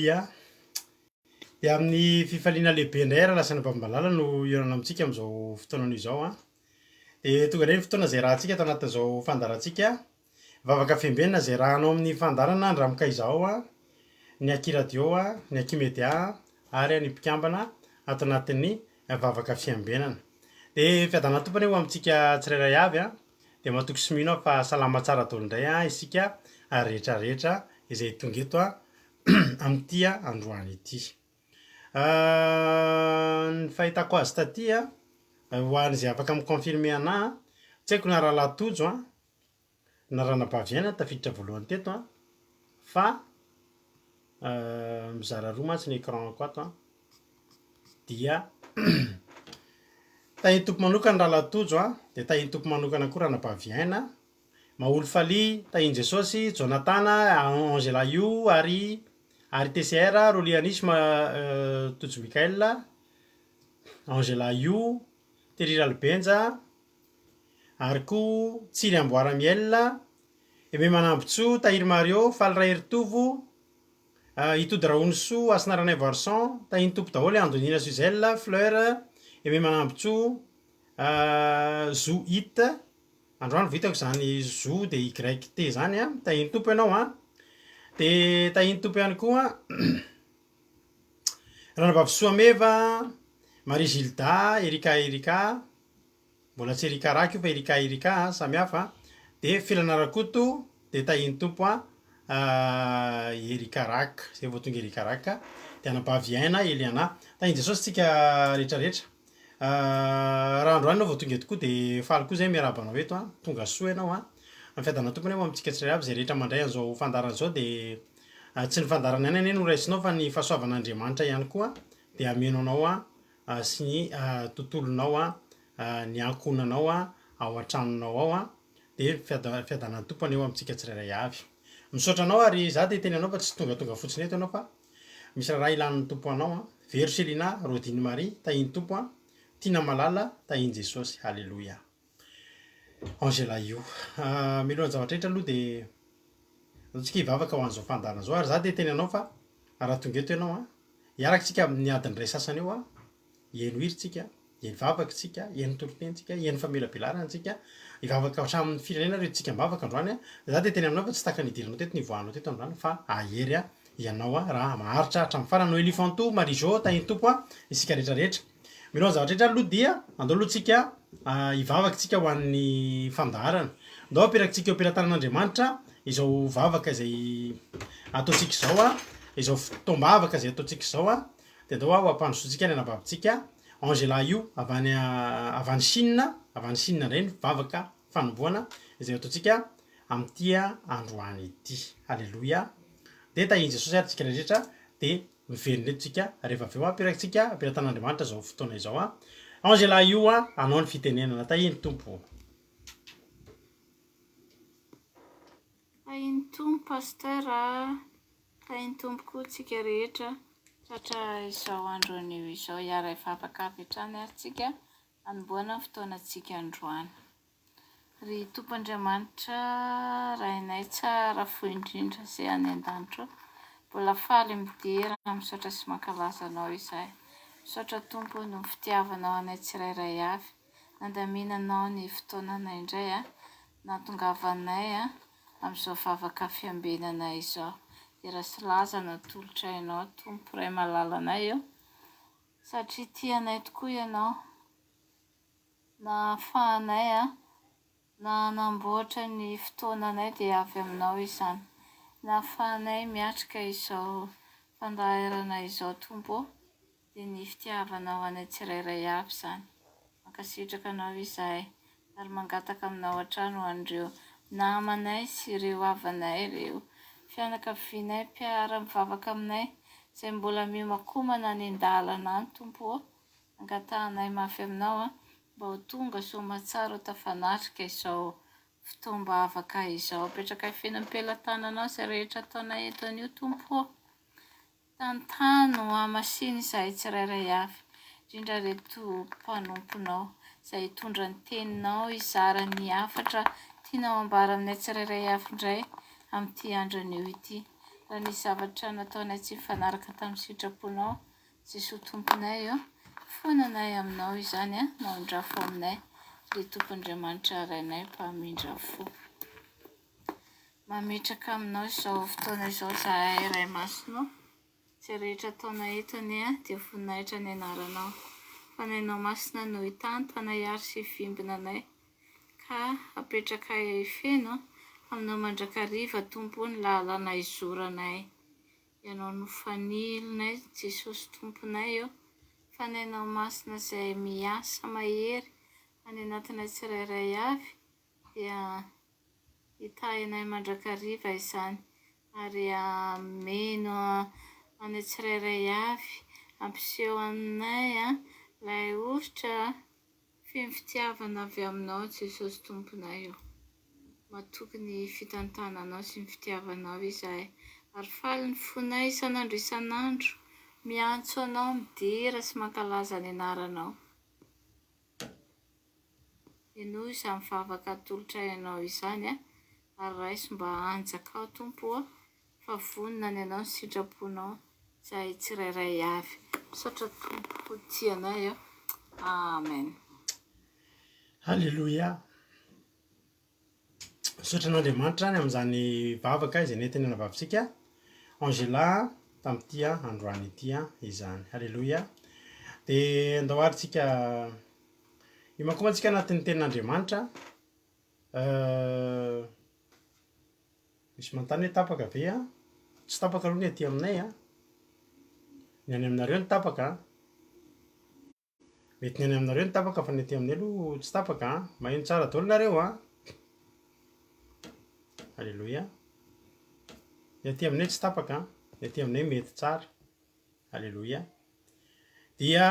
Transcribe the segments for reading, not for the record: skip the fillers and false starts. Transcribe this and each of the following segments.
Alleluia. Dia amin'ny fifaliana lehibe indray ara lasana mpambalala no iorana amintsika amin'izao fotoana izao a. Dia tonga indray ny fotoana izay rahantsika atao anatin'izao fandarantsika. Vavaka fiembenana izay rahanao amin'ny fandarana andramika izao a, ny aky radio a, ny aky média ary ny mpikambana ato anatin'ny vavaka fiambenana. Dia fiadana tompony eo amintsika tsirairay avy a, dia matoky sy mino aho fa salama tsara daholo indray a isika rehetrarehetra izay tonga eto a amin'ity androany ity. Ny fahitako azy taty a, ho an'izay afaka miconfirmer anahy, tsy haiko na rahalahy tojo a na ranam-pahaviana tafiditra voalohany teto a, fa mizara roa mantsy ny écran-ko ato a, dia tahiny tompo manokana rahalahy tojo a, dia tahiny tompo manokana koa ranam-pahaviana, Maholy Faly, tahiny Jesosy, Jonathan, Angela Io, ary TCR, Rolianisy Tojo Mikael, Angela Io, Terir Albenja, ary koa Tsiry Amboaramiel, Aimé Manambotso, Tahir Mario, Faly Raheritovo, Itody Rahonoso, Asinaranay Varson, tahiny tompo daholo Andonina Suzelle, Fleur, Aimé Manambotso, Zo Hit, androany vitako izany Zo dia YT zany a, tahiny tompo ianao a. Dia tahiny tompo ihany koa Ranavavy Soameva, Marie Gilda, Erika, mbola tsy Erika Raka io fa Erika samy hafa. Dia Filana Rakoto, dia tahiny tompo Erika Raka, izay vao tonga Erika Raka. Dia anam-pahaviana Eliana, tahiny Jesosy tsika rehetrarehetra. Raha androany ianao vao tonga eto koa dia faly koa zay miarahaba anao eto a, tonga soa ianao a. Amin'ny fiadana tompony eo amintsika tsirairay avy izay rehetra mandray an'izao fandarana izao dia tsy ny fandarana ihany anie no raisinao fa ny fahasoavan'Andriamanitra ihany koa dia amenao anao sy ny tontolonao ny ankonanao ao an-tranonao ao a. Dia fiadana tompony eo amintsika tsirairay avy. Misaotra anao ary za dia teny anao fa tsy tonga fotsiny eto ianao fa misy raha ilan'ny tompo anao a. Vero Selina, Rodine Marie, tahiny tompo a. Tina Malala, tahiny Jesosy, Alleluia. Angela Io. Milohan'ny zavatra rehetra aloha dia ataontsika hivavaka ho an'izao fandarana izao ary za dia teny anao fa raha tonga eto ianao a, hiarakantsika amin'ny adiny iray sasany eo a, hihaino hira tsika, hihaino vavaka tsika, hihaino torotentsika, hihaino famelabelarana tsika, hivavaka hatramin'ny firenena rehetra tsika mivavaka androany a. Za dia teny aminao fa tsy taka ny idiranao teto, ny voanao teto androany fa ahery ianao raha maharitra hatramin'ny farany. Noely Fanto, Marie-Jo, tahiny tompo isika rehetrarehetra. Milohan'ny zavatra rehetra aloha dia andao aloha tsika hivavaka tsika ho an'ny fandaharana. Andao ampiarakintsika eo am-pelatanan'Andriamanitra izao vavaka izay ataontsika izao a, izao fotoam-bavaka izay ataontsika izao a. Dia andao ho ampandrosoantsika ny anababintsika Angela Io avy any Chine indray ny vavaka fanombohana izay ataontsika amin'ity androany ity. Alleluia. Dia tahiny Jesosy ary tsika rehetra dia miverina eto tsika rehefa avy eo ampiarakintsika am-pelatan'Andriamanitra izao fotoana izao a. Angela Io anao ny fitenenana, tahiny tompo. Tahiny tompo pasteur, tahiny tompo koa tsika rehetra satria izao andron'io izao hiara hivavaka avy hatrany ary tsika hanomboana fotoanantsika androany. Ry Tompoandriamanitra rainay tsara fo indrindra izay any an-danitra, mbola faly midera misaotra sy mankalaza anao izahay. Misaotra Tompo no fitiavanao anay tsirairay avy, nandaminanao ny fotoananay indray nahatongavanay amin'izao vavaka fiambenana izao. Era sy laza no tolotrainao Tompo ray malalanay eo, satria tianay tokoa ianao, nahafahanay na namboatra ny fotoananay dia avy aminao izany. Nahafahanay miatrika izao fandaharana izao Tompo, dia ny fitiavanao anay tsirairay avy izany. Mankasitraka anao izahay ary mangataka aminao hatrany ho an'ireo namanay sy ireo havanay, ireo fianakavianay mpiara-mivavaka aminay izay mbola miomakomana any an-dalana any Tompo. Angatahanay mafy aminao mba ho tonga soamantsara ho tafanatrika izao fotoam-bavaka izao. Apetraka fiainam-pelantananao izay rehetra ataonay eto an'io Tompo. Tantany ho hamasiny izahay tsirairay avy, indrindra reto mpanomponao izay hitondra ny teninao hizara ny hafatra tianao ambara aminay tsirairay avy indray amin'ity andron'io ity. raha nisy zavatra nataonay tsy mifanaraka tamin'ny sitraponao Jesosy tomponay eo fonanay aminao izany maondrafo aminay ry tompondriamanitra rainay mpamindra fo mametraka aminao izao fotoana izao zahay ray masonao tsy rehetra taona etony dia voninahitra ny anaranao fanainao masina no hitantana hiary sy vimbina anay ka apetraka feno aminao mandrakariva tompo ny lalana izoranay ianao no fanilonay Jesosy tomponay eo fanainao masina izay miasa mahery any anatinay tsirairay avy dia hitahinay mandrakariva izany ary ameno any tsirairay avy ampiseho aminay ilay ositra fitiavana avy aminao Jesosy tomponay eo matoky ny fitantananao sy ny fitiavanao izahay ary faly ny fonay isan'andro miantso anao midira sy mankalaza ny anaranao enoy izany mivavaka atolotra ianao izany ary raiso mba anjaka ao tompo fa vonina ny anao ny sitraponao izay tsirairay avy misaotra tompo tianay amen halleloia misaotra an'Andriamanitra any amin'izany vavaka izay nentinena vavintsika Angela tamin'ity androany ity izany halleloia dia andahoaritsika imakomantsika anatin'ny tenin'Andriamanitra misy manontany hoe tapaka ve tsy tapaka aloha ny aty aminay ny any aminareo ny tapaka mety ny any aminareo ny tapaka fa ny aty aminay aloha tsy tapaka maheno tsara daholo nareo halleloia ny aty aminay tsy tapaka ny aty aminay mety tsara halleloia dia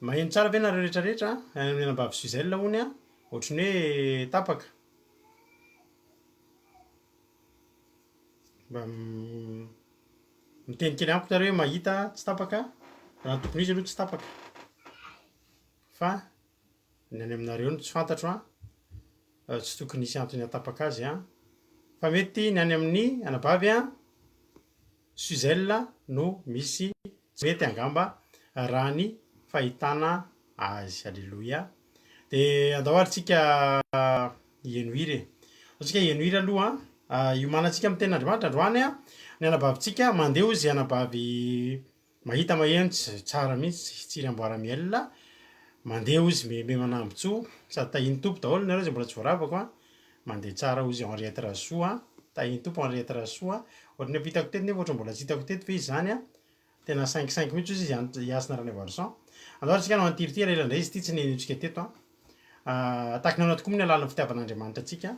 maheno tsara ve nareo rehetrarehetra ny anambavy Suzel hony ohatrany hoe tapaka mba miteny kely amiko nareo mahita tsy tapaka raha ny tokony izy aloha tsy tapaka fa ny any aminareo no tsy fantatro tsy tokony isy antony hatapaka azy fa mety ny any amin'ny anabavy Suzel no misy tsy mety angamba raha ny fahitana azy halleloia dia andahoaritsika ienoire atsika ienoire aloha iomanantsika amin'ny tenin'Andriamanitra androany ny anabavitsika mandeha izy anabavy mahita maheno tsara mihitsy tsiry amboaramielona mandeha izy me manambotso sady tahiny tompo daholo nareo izay mbola tsy voaravako mandeha tsara izy Henriette Rasoa tahiny tompo Henriette Rasoa ohatrany vitako teto nefa ohatry mbola tsy hitako teto fa izy zany tena 5 mihitsy izy iasina rany Varsan andahoaritsika no antiritira ela indray izy ity tsy nenitsika teto takinao tokoa ny alalan'ny fitiavan'Andriamanitra atsika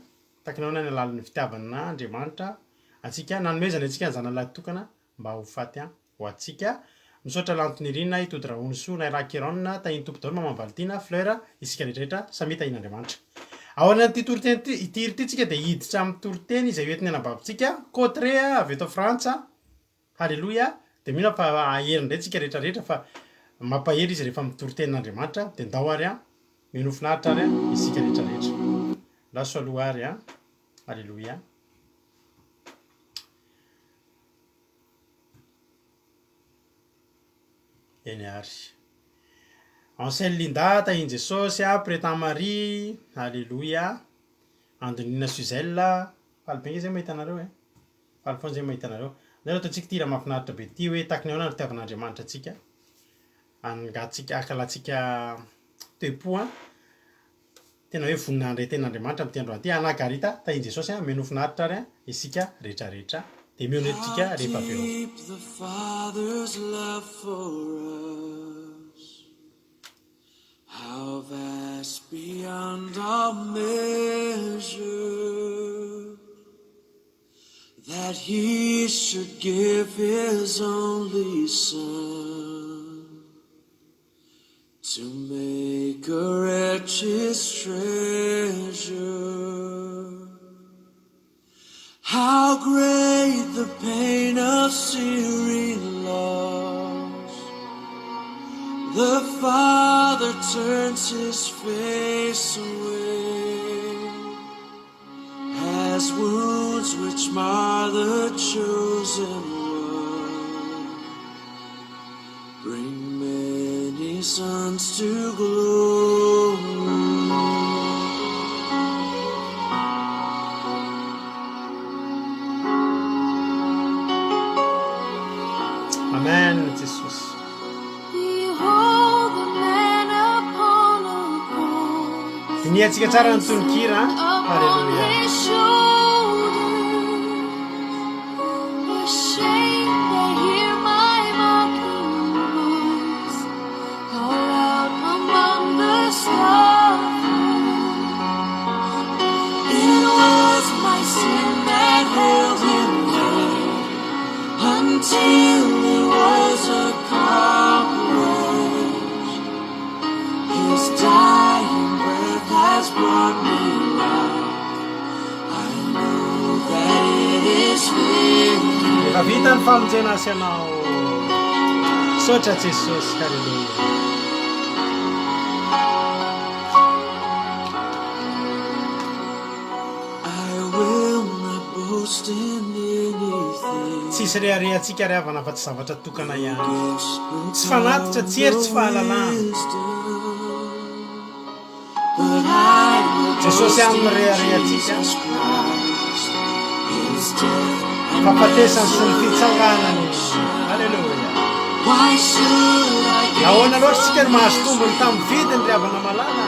takinao ny alalan'ny fitiavan'Andriamanitra atsika nanomezana atsika ny zanalahy tokana mba ho faty ho atsika misaotra lantony rina itody rahonoso na rakeronina tahiny tompo daholo mamambalitiana fleur isika rehetrarehetra samy tahin'Andriamanitra ao anaty toriteny itiry ity tsika dia hiditra amin'ny toriteny izay hoentin'ny anabavitsika Cotre avy eto Frantsa halleloia dia mino fa ahery indray tsika rehetrarehetra fa mampahery izy rehefa mitoritenin'Andriamanitra dia ndao ary mino finaritra ary isika rehetrarehetra laso aloha ary halleloia eny ary Ansel Linda tahiny Jesosy Prétan Marie halleloia Andonina Suzel falipenge zay mahita anareo falifony zay mahita anareo nareo ataontsika ty raha mahafinaritra be ty hoe takiny ahoana ny fitiavan'Andriamanitra atsika angatsika akalatsika toe-po tena hoe vonina andray tenin'Andriamanitra amin'ity androany ity Anagarita tahiny Jesosy meno finaritra ary isika rehetrarehetra dia meo netintsika rehefa avy eo How vast beyond our measure that he should give his only son to make a wretch his treasure. How great the pain of searing loss. The Father turns his face away as has wounds which mar the chosen one. Bring many sons to glory. Amen, Jesus. Behold the man upon a cross. Diniantsika tsara ny tononkira. Halleluja. Until it was accomplished, His dying breath has brought me life. I know that it is finished. Efa vita ny famonjena asy anao. Sotra Jesosy. Halleluja. I will not boast in anything. Tsisy reharehantsika ry havana fa tsy zavatra tokana ihany. Tsy fanatitra, tsy hery, tsy fahalalana. Jesosy amin'ny reharehantsika. Fampatesany sy ny fitsanganany. Halleluja. Nahoana loatra tsika ny mahazo tombony tamin'ny vidiny ry havana malala.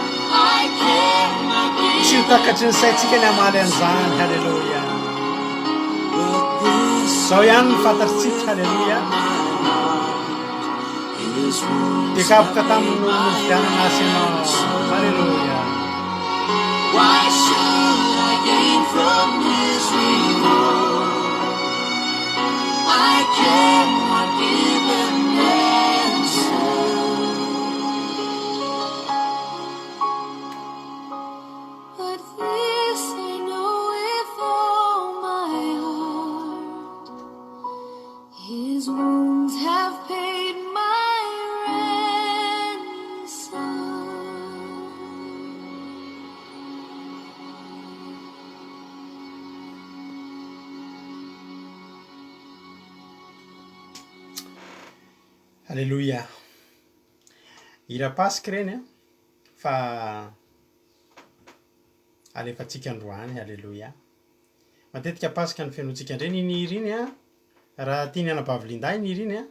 Tsy ho takatry ny saintsika ny hamaly an'izany. Halleluja. Zao ihany ny fantatritsika. Halleluja. Tekapoka tamin'ny novidianana asy ianao. Halleluja. Why should I gain from His reward? I cannot give an answer. But this I know with all my heart, His wounds have paid my ransom. Halleluja. Hira pasika reny fa alefatsika androany. Halleluja. Matetika pasika ny fiainotsika ndreny iny hira iny raha tiany anabavy-linday iny hira iny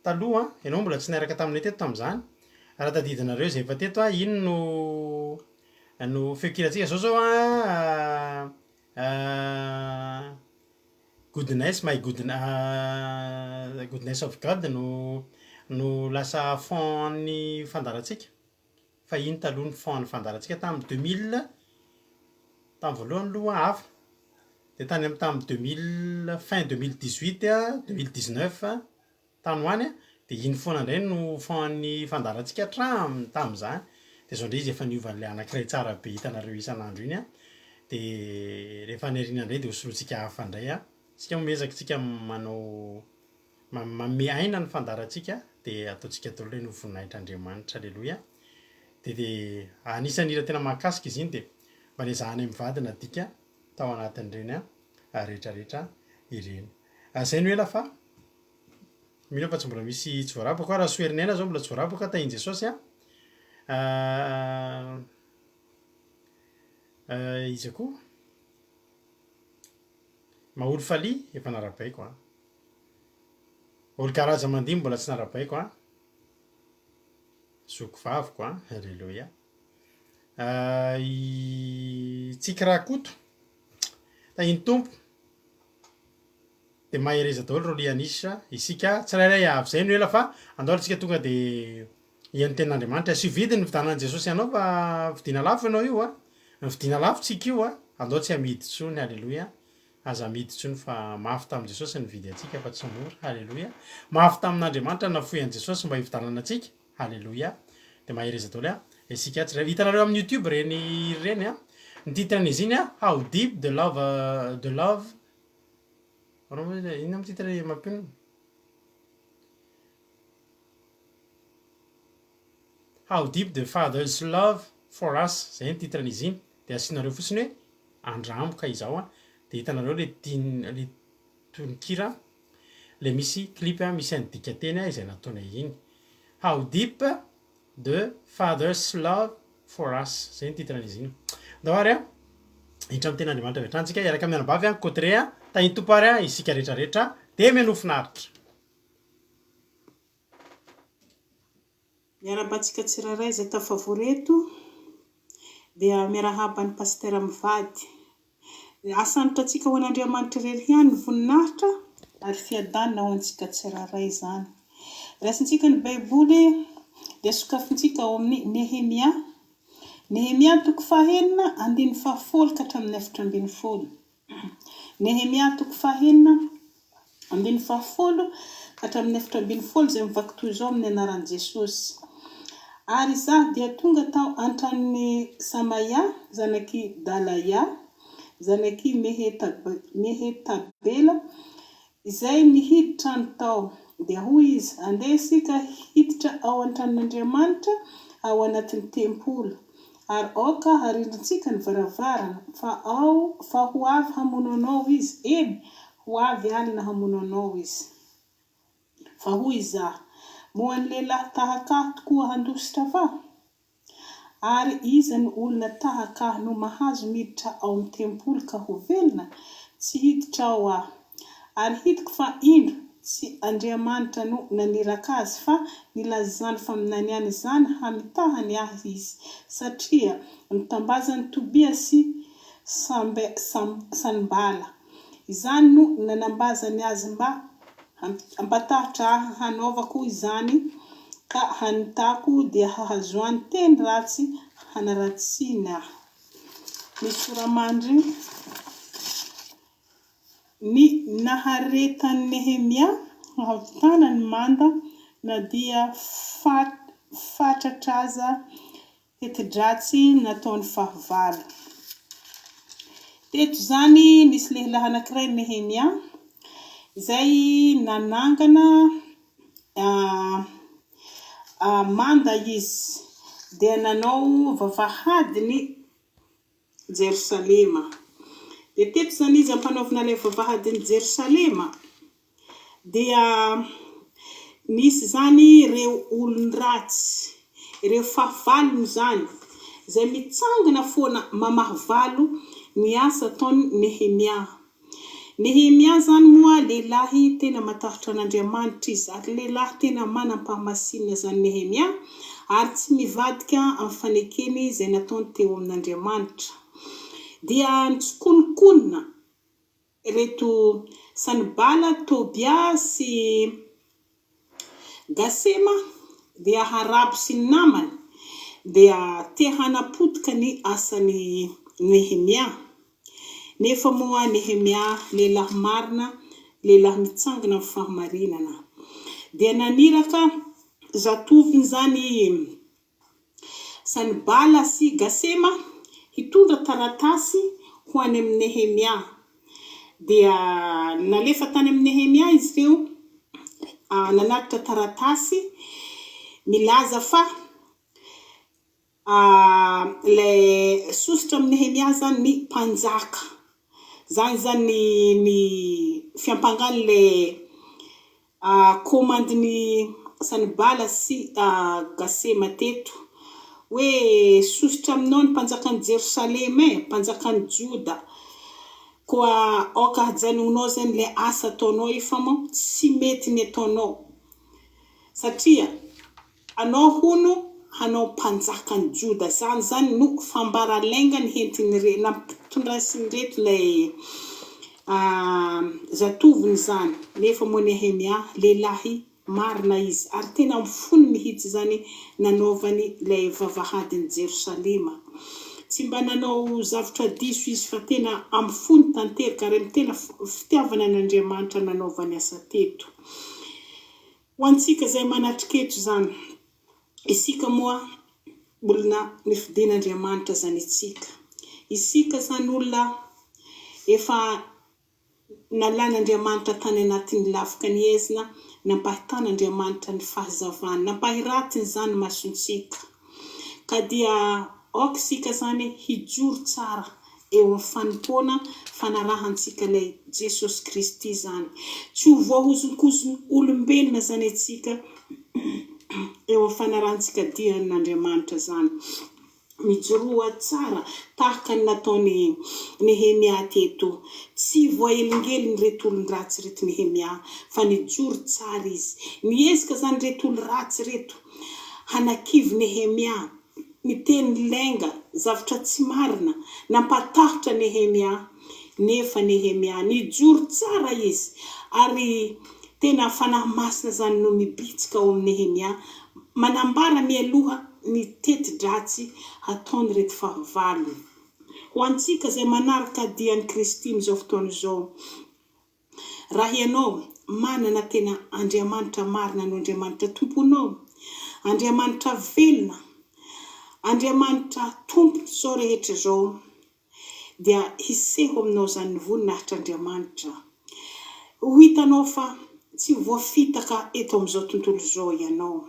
taloha ianao mbola tsy nairaka taminay teto tamin'izany. Raha tadidinareo zay efa teto iny no feokirantsika zao goodness my goodness of God no lasa fond ny fandaratsika. Fa iny taloha ny fond ny fandaratsika tamin'ny 2000 tamin'ny voalohany loha hafa. Dia tany amin'ny tamin'ny 2000 fin 2018 2019 tany hoany dia iny foana indray no fond ny fandaratsika tamin'izany. Dia zao indray izy efa niovan'ilay anankiray tsara be hitanareo isan'andro iny dia rehefa aneriana indray dia hosolotsika hafa indray tsika momezakitsika manao manome aina ny fandaratsika dia ataontsika tolo hoe novoninahitran'Andriamanitra. Halleluja. Dia anisan'ny hira tena mahakasika izy iny dia mba nezahana mivadina dika tao anatin'ireny rehetrarehetra ireny. Zay no ela fa mino fa tsy mbola misy tsy voarabaka raha soerinaina zao mbola tsy voarabaka tahiny Jesosy izy koa maolo faly efa narabaiko olo karaza mandihy mbola tsy narabaiko zoko vaviko Halleluja. Tsika raha koto tahiny tompo dia mahereza daholo ro lianisa isika tsirairay avy. Zay no ela fa andao tsika tonga dia ian'ny ten'Andriamanitra sy vidiny ny vidanan'i Jesosy ianao fa vidiana lafo ianao io ny vidiana lafo tsika io andao tsy hamidy tsony. Halleluja. Aza amidy tsony fa mafy tamin'i Jesosy ny vidy antsika fa tsy mora. Halleluja. Mafy tamin'Andriamanitra nafoy an'i Jesosy mba hividanana antsika. Halleluja. Dia mahereza daholo isika tsirairay hitanareo amin'ny YouTube reny ny titran'izy iny how deep the love ino amin'ny titre mampino how deep the Father's love for us. Zay ny titran'izy iny dia asianareo fotsiny hoe andramboka izao de hitanareo le tononkira le misy clip misy andikateny izay nataonay iny How Deep the Father's Love for Us zay ny titran'izy iny dahary hitra amin'ny ten'Andriamanitra avy hatrany tsika iaraka amin'ny anabavy côté tahitopary isika rehetrarehetra de mianofinaritra miarabantsika tsiraray zay tafavoreto dia miarahaba ny pasitera mivady asantratsika ho an'Andriamanitra irery ihany ny voninahitra ary fiadanina ho antsika tsiraray zany rasintsika ny baiboly dia sokafintsika ao amin'ny Nehemia toko fahaenina andiny fahafolo ka hatramin'ny efatra ambin'ny folo Nehemia toko fahaenina andiny fahafolo ka hatramin'ny efatra ambin'ny folo zay mivaky toy izao amin'ny anaran'i Jesosy ary za dia tonga tao antran'ny Samaia zanaky Dalaya zanaky Mehetabela izay nihiditra ny tao dia hoy izy andeha sika hiditra ao antran'Andriamanitra ao anatin'ny tempolo ary oka harindrintsika ny varavarana fa ho avy hamono anao izy eny ho avy alina hamono anao izy fa hoy za moa ny lehilahy tahaka tokoa handositra va ary iza ny olona tahaka no mahazo miditra ao amin'ny tempolo ka ho velona tsy hiditra ao ary hitako fa indro tsy Andriamanitra no naniraka azy fa nilazany faminaniany izany hamitahany ahy izy satria nitambazany Tobia sy Sanbala izany no nanambazany azy mba ampatahitra hanaovako izany ka hanitako dia hahazoany teny ratsy hanaratsina ny soramandry ny naharetan'ny Nehemia havitana ny manda na dia fatratraza hetidratsy nataon'ny fahavalo teto zany nisy lehilahy anankiray Nehemia izay nanangana manda izy dia nanao vavahadiny Jerusalema dia teto zany izy ampanaovina ilay vavahadiny Jerusalema dia nisy zany ireo olon-dratsy ireo fahavalony zany izay mitsangana foana mamahavalo ny asa ataony Nehemia zany moa lehilahy tena matahotra an'Andriamanitra izy ary lehilahy tena manam-pahamasinina zany Nehemia ary tsy mivadika amin'ny fanekeny izay nataony teo amin'Andriamanitra dia nitsokonokonina reto Sanbala, Tobia sy Gasema dia harabo sy ny namany dia te hanapotika ny asany Nehemia nefa moa Nehemia lehilahy marina lehilahy mitsangana amin'ny fahamarinana dia naniraka zatoviny zany Sanbala sy Gasema hitondra taratasy ho any amin'ny Nehemia dia nalefa tany amin'ny Nehemia izy ireo nanatitra taratasy milaza fa le sositra amin'ny Nehemia zany ny mpanjaka zany ny fiampangany le komandiny Sanbala sy Gasema teto hoe sositra aminao ny mpanjakan'i Jerusalema mpanjakan'i Juda koa oka hajanonao zany le asa ataonao fa mo tsy mety ny ataonao satria anao hono hanao mpanjakan'i Juda zany no fambaralainga ny hentiny nampitondrasiny reto lay zatoviny zany nefa mo Nehemia lehilahy marina izy ary tena mifony mihitsy zany nanaovany lay vavahadiny Jerusalema tsy mba nanao zavatra diso izy fa tena amfony tanteraka ary tena fitiavana an'Andriamanitra nanaovany asa teto ho antsika zay manatriketo zany isika moa olona nifidian'Andriamanitra zany isika zany olona efa nalan'Andriamanitra tany anatin'ny lafika ny ezina nampahitan'Andriamanitra ny fahazavana nampahiratiny zany masontsika ka dia oksika zany hijoro tsara eo amin'ny fanompoana fanarahantsika ilay Jesosy Kristy zany. Tsy ho voahozonkozony olombelona zany atsika eo amin'ny fanarahantsika dian'Andriamanitra zany. Mijoroa tsara tahaka ny nataony Nehemia teto. Tsy voaelingely ny reto olon-dratsy reto Nehemia, fa nijoro tsara izy. Niezaka zany reto olon-ratsy reto hanakivy Nehemia, miteny lenga zavatra tsy marina, nampatahotra Nehemia. Nefa Nehemia nijoro tsara izy, ary tena fanahy masina zany no mibitsika ao amin'ny Nehemia, manambara mialoha ny teti-dratsy ataony reto fahavalony. Ho antsika zay manaraka dian'i Kristy amin'izao fotoana izao, raha ianao manana tena Andriamanitra marina no Andriamanitra tomponao, Andriamanitra velona, Andriamanitra tompo zao rehetra zao, dia hiseho aminao zany ny voninahitra Andriamanitra. Ho hitanao fa tsy voafitaka eto amin'izao tontolo izao ianao,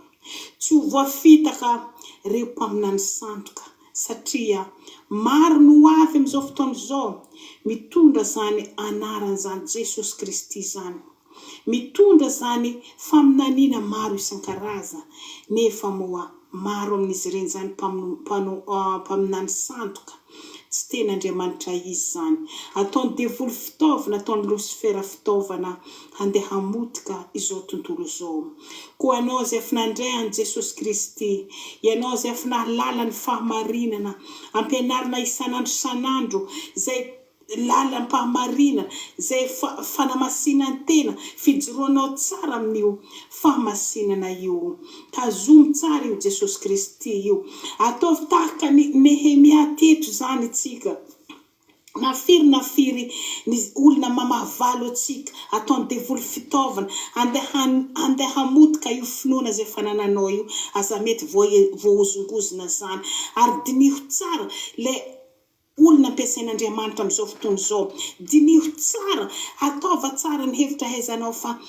tsy ho voafitaka reo mpaminany sandoka, satria maro no avy amin'izao fotoana izao mitondra zany anaran'izany Jesosy Kristy zany, mitondra zany faminaniana maro isan-karaza, nefa moa maro amin'izy ireny zany mpaminany sandoka, tsy tena Andriamanitra izy zany. Ataony devoly fitaovana, ataony Losifera fitaovana handeha hamotika izao tontolo izao. Koa anao zay finandray an Jesosy Kristy, ianao zay finalala ny fahamarinana, ampianarina isanandro sanandro, zay lalan'ny fahamarinana, zay fanamasinana tena, fijoroanao tsara amin'io fahamasinana io. Tazomy tsara io Jesosy Kristy io. Ataovy tahaka Nehemia teto zany tsika. Nafiry ny olona mamavalo atsika, ataony devoly fitaovana, andeha hamotika io finoana zay fanananao io, aza mety voahozongozona zany. Ary diniho tsara le olona ampiasain'Andriamanitra amin'izao fotoana izao. Diniho tsara, ataova tsara ny hevitra haizanao fa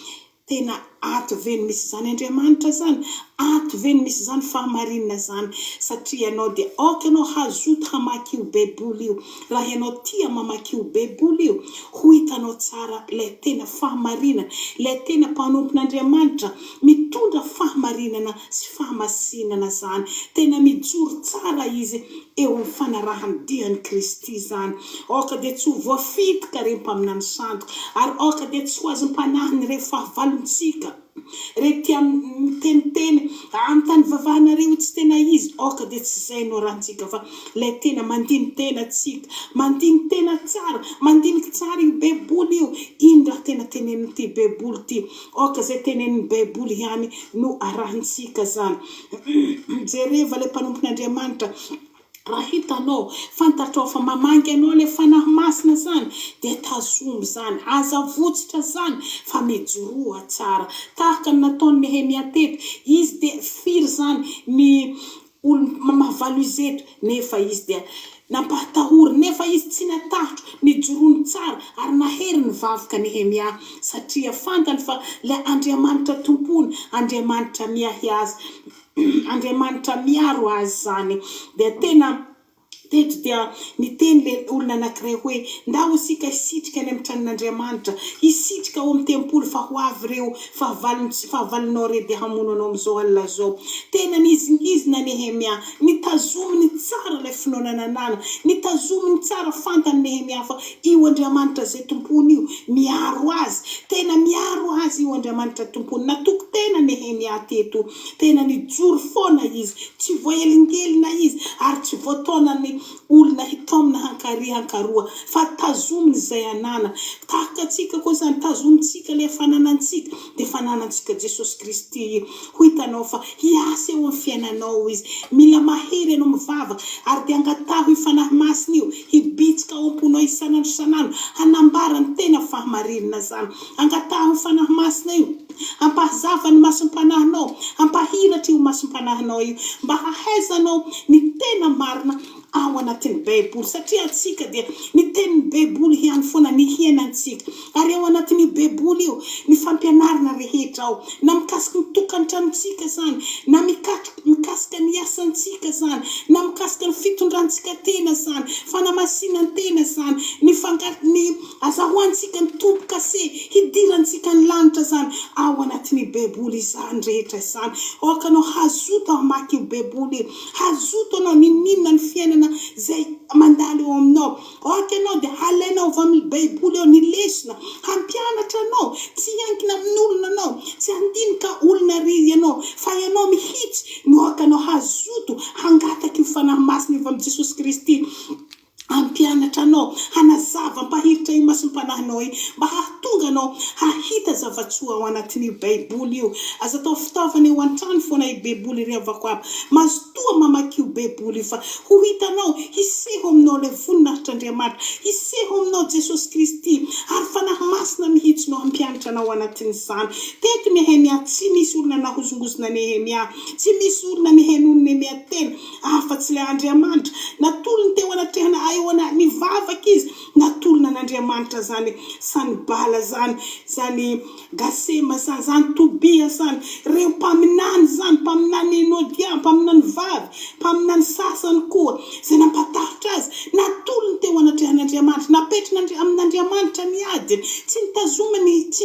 tena ato veny misy zany Andriamanitra zany, ato veny misy zany fahamarinana zany, satria ianao dia aoka ianao hazoto hamaky io baiboly io. Raha ianao tia mamaky io baiboly io, ho hitanao tsara le tena fahamarinana, le tena mpanompon'Andriamanitra mitondra fahamarinana sy fahamasinana zany. Tena mijoro tsara izy eo amin'ny fanarahany dian'i Kristy zany. Aoka dia tsy ho voafitika reny mpaminany sandoka, ary aoka dia tsy ho azony panahiny reo fahavalontsika, re tia miteniteny amin'ny tany vavanareo tsy tena izy, aoka dia tsy zay no rahantsika, fa le tena mandiny tena tsika, mandiny tena tsara, mandinika tsara io baiboly io. Ino raha tena tenenin'ny ty baiboly ty, aoka zay tenenin'ny baiboly ihany no arahantsika zany. Jereva le mpanompon'Andriamanitra, raha hitanao, fantatrao fa mamangy anao le fanahy masina zany, dia tazomy zany, aza votsitra zany, fa mijoroa tsara. Tahaka ny nataony Nehemia teto, izy dia firy zany ny olo mamavalo izy eto, nefa izy dia nampatahory, nefa izy tsy natahotro, nijorony tsara, ary nahery ny vavaka Nehemia, satria fantany fa le Andriamanitra tompony, Andriamanitra miahy azy, Andriamanitra miaro azy zany. Dia tena teto dia niteny le olona anankiray hoe, ndao isika hisitrika any amin'ny tranon'Andriamanitra, hisitrika ao amin'ny tempolo, fa ho avy reo fahavalonao re dia hamono anao amin'izao alina zao. Tena nizingizina Nehemia, nitazominy tsara le finoana nanana, nitazominy tsara fantany Nehemia fa io Andriamanitra zay tompony io miaro azy, tena miaro azy io Andriamanitra tompony. Natoko tena Nehemia teto, tena nijoro foana izy, tsy voaelingelina izy, ary tsy voataona ny olona hitomina hankaroa, fa tazominy zay anana. Tahaka atsika koa zany, tazomitsika le fananantsika, dia fananantsika Jesosy Kristy. Ho hitanao fa hiasa eo amin'ny fiainanao izy, mila mahery ianao mivavaka, ary dia angataho io fanahy masina io, hibitsika ao am-ponao isanandro, hanambara ny tena fahamarinana zany. Angataho io fanahy masina io, hampahazava ny masom-panahinao, hampahiratra io masom-panahinao io, mba hahaizanao ny tena marina ao anatin'ny Baiboly, satria atsika dia ny tenin'ny Baiboly ihany foana ny hiainantsika, ary ao anatin'ny Baiboly io ny fampianarana rehetra ao, na mikasika ny tokantranontsika zany, na mikasika ny asantsika zany, na mikasika ny fitondrantsika tena zany, fanamasinana tena zany, ny azahoantsika ny tompo-kase, hidirantsika ny lanitra zany, ao anatin'ny Baiboly zany rehetra zany. Ohatra anao hazoto hamaky io Baiboly io, hazoto anao ninona ny fiainana zay mandalo eo aminao. Ohatra anao dia halainao avy amin'ny Baiboly eo ny lesona, hampianatra anao, tsy hiankina amin'olona anao, tsy handinika olona ry ianao, fa ianao mihitsy no ohatra anao hazoto hangataka io fanahy masina avy amin'ny Jesosy Kristy, hampianatra anao, hanazava, hampahiritra io masom-panahinao io, mba hahatonga anao hahita zavatsoa ao anatin'io Baiboly io. Aza atao fitaovana eo an-trano foana io Baiboly ry avako aby, mazotoa mamaky io Baiboly io, fa ho hitanao hiseho aminao le voninahitr'Andriamanitra, hiseho aminao Jesosy Kristy, ary fanahy masina mihitsy no hampianatra anao anatin'izany. Teto Nehemia tsy misy olona nahozongozona Nehemia, tsy misy olona nihenony Nehemia tena afa-tsy le Andriamanitra, natolony teo anatrehana ayoana mivavaka izy, natolona n'Andriamanitra zany Sanibala zany Gasema zany Tobia zany, reo mpaminany zany, mpaminany Nodia, mpaminany vavy, mpaminany sasany koa, zay nampatahotra azy, natolony teo anatrehan'Andriamanitra, napetrina amin'Andriamanitra ny adiny, tsy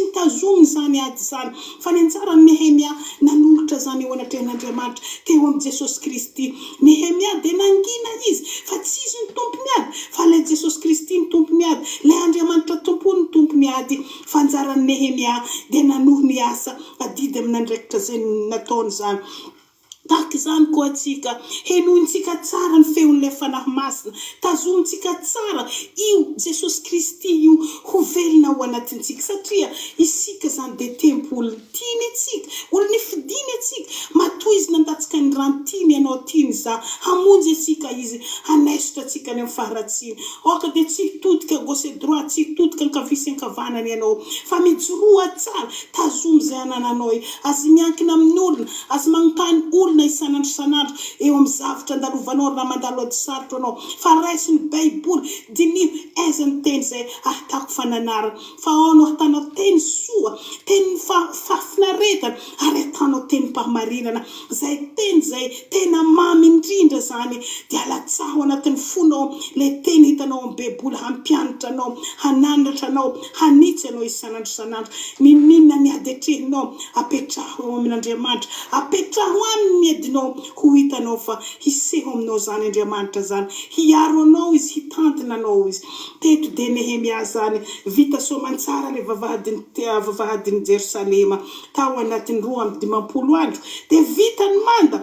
nitazominy zany ady zany, fa ny anjara Nehemia nanolotra zany eo anatrehan'Andriamanitra teo amin'ny Jesosy Kristy. Nehemia dia nangina izy, fa tsy izy ny tompony ady, fa le Jesosy Kristy ny tompony ady, le Andriamanitra tompony ny tompony ady. Fa anjaran'ny Nehemia dia nanohy ny asa adidy amin'andraikitra zay nataony zany. Tahaka izany koa atsika, henointsika tsara ny feon'ilay fanahy masina, tazomintsika tsara io Jesosy Kristy io ho velona ao anatintsika, satria isika zany dia tempoly tiany atsika, olona fidiny atsika, matoy izy nandatsika ny rano tiany ianao tiany za, hamonjy atsika izy, hanesotra atsika ny amin'ny faharatsiana. Ohatra dia tsy hitodika gauche et droite, tsy hitodika ankavia sy ankavanana ianao, fa mijoroa tsara, tazomy izay anananao io, azy miankina amin'olona, azy manontany olona isanandro eo amin'ny zavatra andalovanao raha mandalo ady sarotro anao, fa raisy ny Baiboly dinio aiza ny teny zay ahitako fananarana, fa ao no ahitanao teny soa, teny fafinaretana, ary ahitanao teny mpahamarinana, zay teny zay tena mamy indrindra zany, dia alatsaho anatin'ny fonao le teny hitanao amin'ny Baiboly, hampianatra anao, hanandratra anao, hanitsy anao isanandro, ninona ny ady atrehinao, apetraho eo amin'Andriamanitra, apetraho aminy ny adinao, ho hitanao fa hiseho aminao zany Andriamanitra zany, hiaro anao izy, hitantina anao izy. Teto dia Nehemia zany vita soamantsara le vavahadin'i Jerosalema tao anatin'ny 12 andro, dia vita ny manda,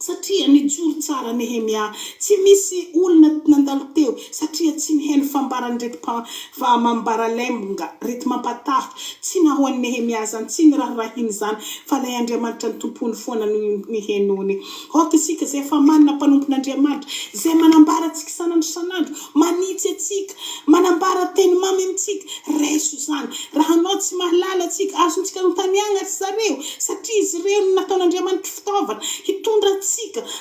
satria nijoro tsara Nehemia, tsy misy olona nandalo teo, satria tsy niheno fambarany reto mambara lemga, reto mampatahotra, tsy nahoan'ny Nehemia zany, tsy ny rahirahiny zany, fa lay Andriamanitra ny tompony foana ny henony. Ohatra isika zay efa manana mpanompon'Andriamanitra, zay manambara atsika sanandro, manitsy atsika, manambara teny mamy amintsika, reso zany. Raha anao tsy mahalala atsika, azontsika notaniagna zareo, satria izy ireo no nataon'Andriamanitra fitaovana, hitondra atsika,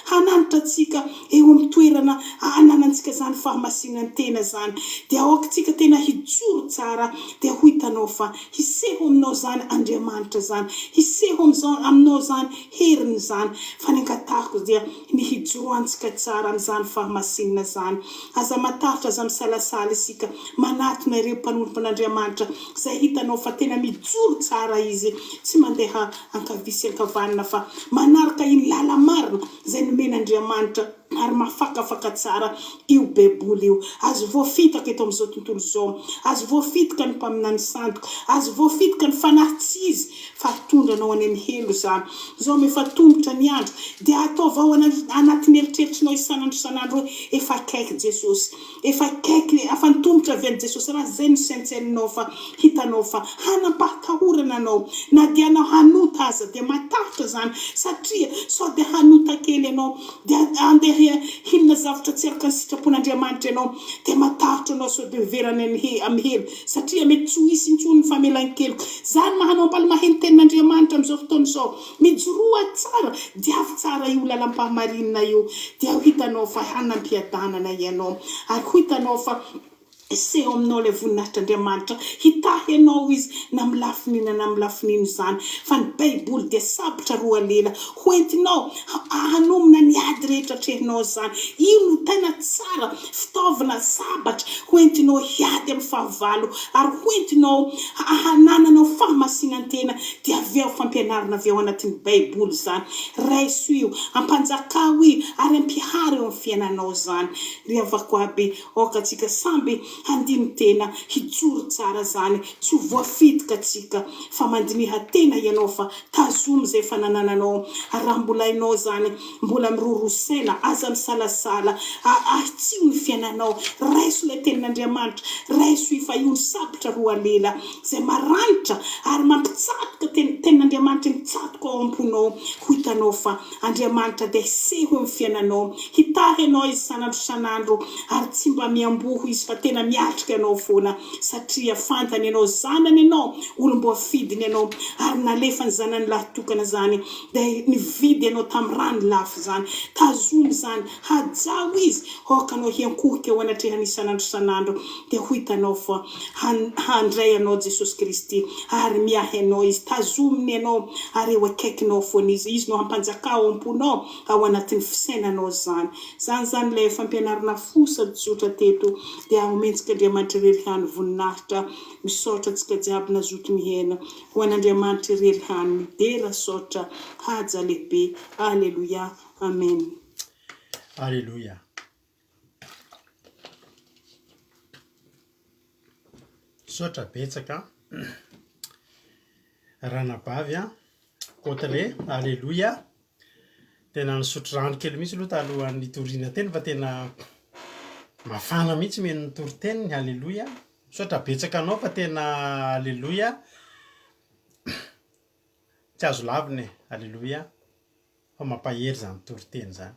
hananitra atsika eo amin'ny toerana ananantsika zany fahamasinana tena zany. Dia aoka tsika tena hijoro tsara, dia ho hitanao fa hiseho aminao zany Andriamanitra zany, hiseho aminao zany heriny zany, fa ny angatahiko dia ny hijoroantsika tsara amin'izany fahamasinana zany. Aza matahotra, aza misalasala isika manatona ireo mpanompon'Andriamanitra, zay hitanao fa tena mijoro tsara izy, tsy mandeha ankavia sy ankavanana, fa manaraka iny lala marina zay nomen'Andriamanitra, ary mafakafaka tsara io Baiboly io. Azo voafitaka eto amin'izao tontolo izao, azo voafitaka ny mpaminany sandoka, azo voafitaka ny fanahy tsy izy, fa tondranao any amin'ny helo zany. Zao efa tongotra ny andro, dia ataovao anatin'ny eritreritrinao isanandro, efa akaiky Jesosy, efa akaiky, afa nitongotra avy an'i Jesosy, raha zay no saintsainao fa hitanao fa hanam-pahatahorana anao, na dia anao hanota aza dia matahotra zany, satria sao dia hanota kely anao, dia andeha dia hinona zavatra tsy araka ny sitrapon'Andriamanitra ianao dia matahotra anao sao dia miverana amin'ny helo satria mety tsy ho hisy intsony ny famelan-keloka. Zany mahanao ampalahelo tenin'Andriamanitra amin'izao fotoana izao. Mijoroa tsara, diavy tsara io lalam-pahamarinana io dia ho hitanao fa hanam-piadanana ianao ary ho hitanao fa seho aminao ilay voninahitr'Andriamanitra. Hitahy ianao izy na amin'ny lafinina na amin'ny lafinino zany fa ny Baiboly dia sabotra roa lela hoentinao hanomina ny ady rehetra trehinao zany. Io no tena tsara fitaovana sabatra hoentinao hiady amin'ny fahavalo ary hoentinao hanananao fahamasinantena dia avy eo fampianarana avy ao anatin'ny Baiboly zany. Raiso io, ampanjakao io ary ampihary eo amin'ny fiainanao zany. Ry havako aby, aokatsika samby handiny tena hijoro tsara zany, tsy ho voafitika tsika fa mandiniha tena ianao fa tazomy zay fananananao. Raha mbola ianao zany mbola mirorosena aza misalasala ahtsio ny fiainanao. Raiso ilay tenin'Andriamanitra, raiso fa io ny sabotra roa lela zay maranitra ary mampitsatoka tenin'Andriamanitra mitsatoka ao am-ponao. Ho hitanao fa Andriamanitra dia seho amin'ny fiainanao. Hitahy ianao izy sanandro sanandro ary tsy mba miamboho izy fa tena miatrika ianao foana satria fantany ianao zanany ianao, olom-boafidiny ianao ary nalefa ny zanany lahy-tokana zany dia nividy ianao tamin'ny rano lafo zany. Tazomy zany, hajao izy aokanao hiankohika ao anatrehany isanandro sanandro dia ho hitanao fa handray ianao Jesosy Kristy ary miahy ianao izy. Tazominy ianao ary eo akaikinao foana izy no hampanjaka ao am-ponao ao anatin'ny fisainanao zany. Zany ilay fampianarana fosa tsotra teto dia omensika Andriamanitra irery hany voninahitra misaotra antsika jiaby nazoto mihena ho an'Andriamanitra irery hany midera saotra haja lehibe. Alleluia, amen. Alleluia. Saotra betsaka ranabavy kotre. Alleluia. Tena nisotro rano kely mihitsy aloha talohan'ny toriana teny fa tena mafana mihitsy meno ny tori-teniny. Alleluia. Saotra betsaka anao fa tena alleluia. Tsy azo laviny. Alleluia. Fa mampahery zany tori-teny zany.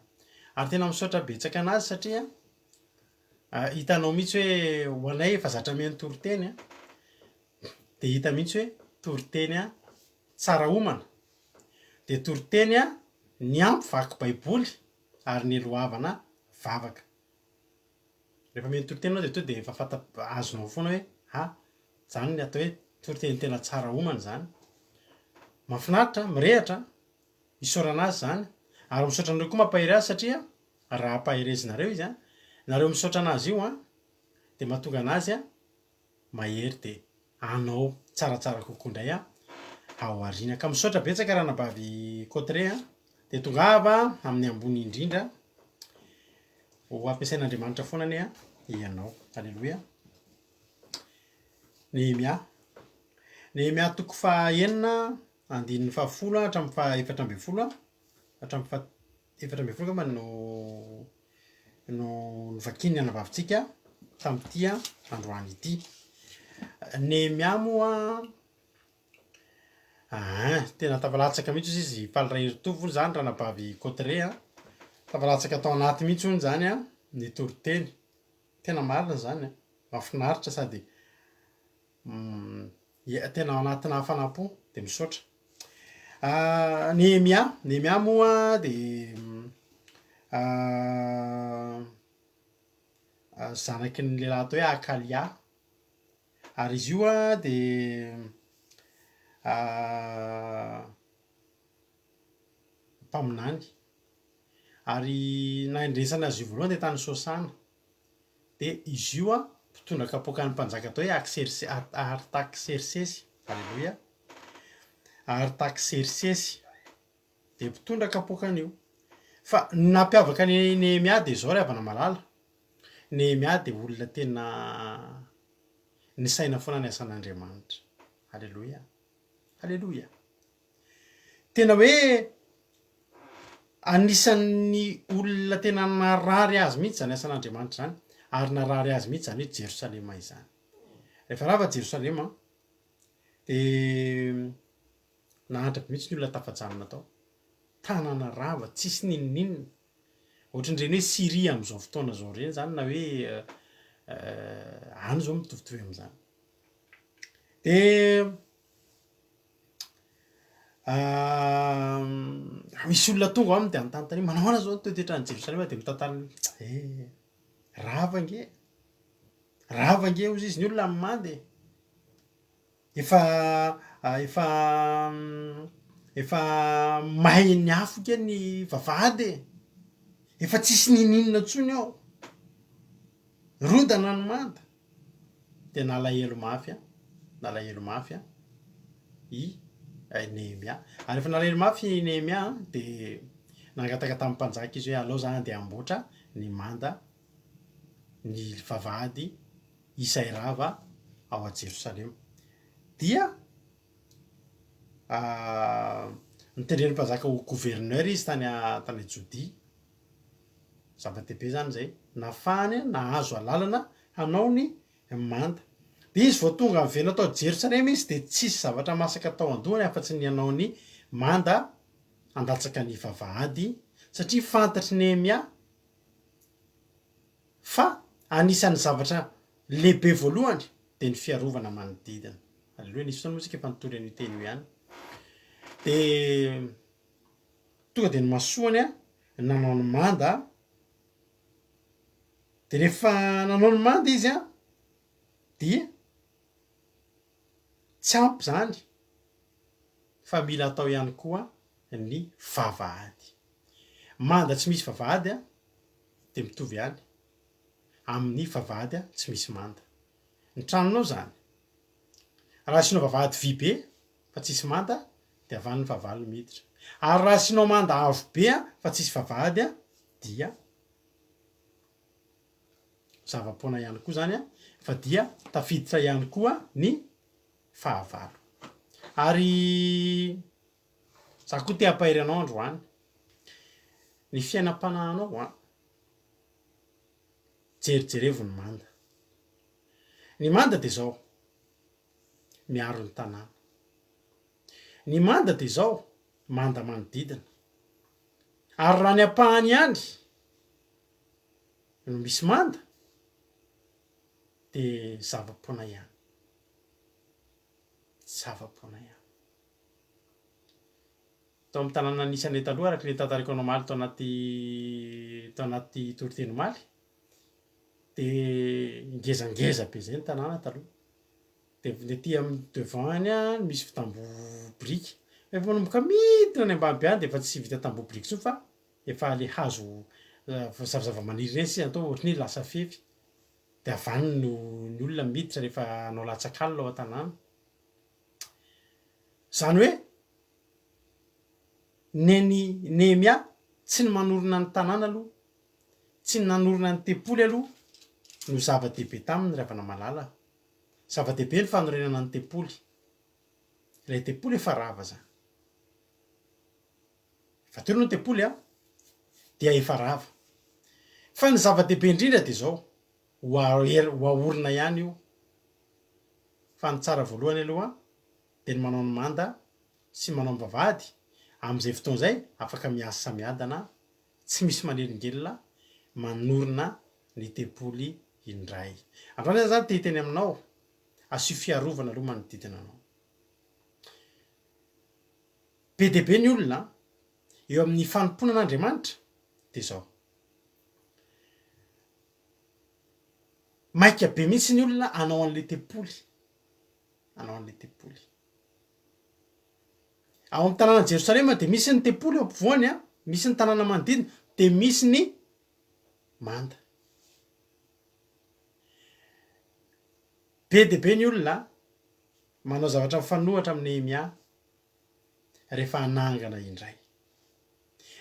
Ary tena misaotra betsaka anazy satria hitanao mihitsy hoe ho anay efa zatra meno tori-teny dia hita mihitsy hoe tori-teny tsara homana. Dia tori-teny ny ampy vaky Baiboly ary ny lohavana vavaka. Rehefa meno tori-teny anao dia to dia efa azonao foana hoe zany ny atao hoe tori-teny tena tsara homana zany. Mahafinaritra, mirehatra isaorana azy zany ary misaotra anareo koa mampahery azy satria raha ampaherezinareo izy nareo misaotra anazy io dia mahatonga anazy mahery dia anao tsaratsara kokoa indray ao aoriana. Ka misaotra betsaka ranabavy kotre dia tongava amin'ny ambony indrindra ho ampiasain'Andriamanitra foana anie ianao. Alleluia. Nehemia toko 4 andininy 10 hatramin'ny 14 14 kama no nivakin'ny anabavitsika tamin'ity androany ity. Nehemia moa tena tafalatsaka mihitsy izy faliray heritovy zany ranabavy kotre tafalatsaka tao anaty mihitsy hono zany ny tori-teny. Tena marina zany mahafinaritra sady tena ao anatina hafanampo dia misaotra. Nehemia moa dia zanaky ny lehilahy atao hoe Akalia ary izy io dia mpaminany ary naindresana azy io voalohany dia tany Sosana dia izy io mpitondra kapoakan'ny mpanjaka atao hoe Artaxerxes. Alleluia. Artaxerxes dia mpitondra kapoakan'io. Fa nampiavaka ny Nehemia dia izao ry havana malala. Nehemia dia olona tena nisaina foana ny asan'Andriamanitra. Alleluia. Alleluia. Tena hoe anisan'ny olona tena narary azy mihitsy zany asan'Andriamanitra zany ary narary azy mihitsy zany hoe Jerosalema izany. Rehefa rava Jerosalema dia nahantra mihitsy ny olona tafajanona tao. Tanàna rava tsisy ninninina ohatrandreny hoe Syria am'izao fotoana zao reny zany na hoe any zao mitovitovy am'zany de misy olona tonga aminy de anontany manao ahoana zao toetrandro Jerosalema de mitantara rava nge ozy izy ny olona mimandy efa mahay ny afo ke ny vavahady efa tsisy nininona ntsony ao rodana ny manda de nalahelo mafy i Nehemia ary efa nalahelo mafy Nehemia de nangataka tamin'ny mpanjaka izy hoe alao za andeha amboatra ny manda ny vavahady isay rava ao a Jerosalema dia nitendren'ny mpanjaka ho gouverneur izy tany Jodia zava-dehibe zany zay nafahany nahazo alalana hanao ny manda de izy vao tonga mivela atao Jerosalema izy de tsisy zavatra masaka atao andohany afa-tsy ny hanao ny manda andatsaka ny vavahady satria fantatry Nehemia fa anisan'ny zavatra lehibe voalohany de ny fiarovana manodidina. Aleluia, nisy fotoana moa tsika efa nitory an'io teny io ihany de tonga de ny masoany nanao ny manda de rehefa nanao ny manda izy dia tsy ampy zany fa mila atao ihany koa ny vavahady. Manda tsy misy vavahady de mitovy ihany amin'ny vavahady tsy misy manda. Ny tranonao zany raha asinao vavahady vy be fa tsisy manda de avany ny vavahady miditra ary raha asinao manda avo be fa tsisy vavahady dia zava-poana ihany koa zany fa dia tafiditra ihany koa ny fahavalo. Ary za koa te hampahery anao androany ny fiainam-panahinao jerijerevo ny manda. Ny manda de zao miaro ny tanàna. Ny manda de zao manda manodidina ary raha ny ampahany ihany no misy manda de zava-poana ihany. Tao amin'ny tanàna anisan'ny taloha araka ny tantariko anao maly tao anaty toriteny maly de ngezangeza be zay ny tanàna taloha de nety amin'ny devant any misy fitamboho briky efa manomboka midina any ambany any de efa tsy vita tamboho briky tsony fa efa le hazo zava-maniry reny sisa atao ohatry ny lasa fefy de avany no ny olona miditra rehefa anao latsak'alina ao an-tanàna. Zany hoe Nehemia tsy ny manorina ny tanàna aloha tsy ny nanorina ny tempoly aloha no zava-dehibe taminy ny ravana malala. Zava-dehibe ny fanorenana ny tempoly. Ilay tempoly efa rava zany. Efa teo ny tempoly dia efa rava. Fa ny zava-dehibe indrindra de zao ho ahorona ihany io. Fa ny tsara voalohany aloha de ny manao ny manda sy manao ny vavahady am'izay fotoana zay afaka miasa miadana tsy misy manelingelina manorina ny tempoly indray. Androany zany te hiteny aminao asio fiarovana aloha manodidina anao. Be dia be ny olona eo amin'ny fanompoana an'Andriamanitra de zao maika be mihitsy ny olona anao an'le tempoly. Ao amin'ny tanàna Jerosalema de misy ny tempoly eo ampovoany misy ny tanàna manodidina de misy ny manda. Be dia be ny olona manao zavatra mifanohitra amin'ny Nehemia rehefa anangana indray.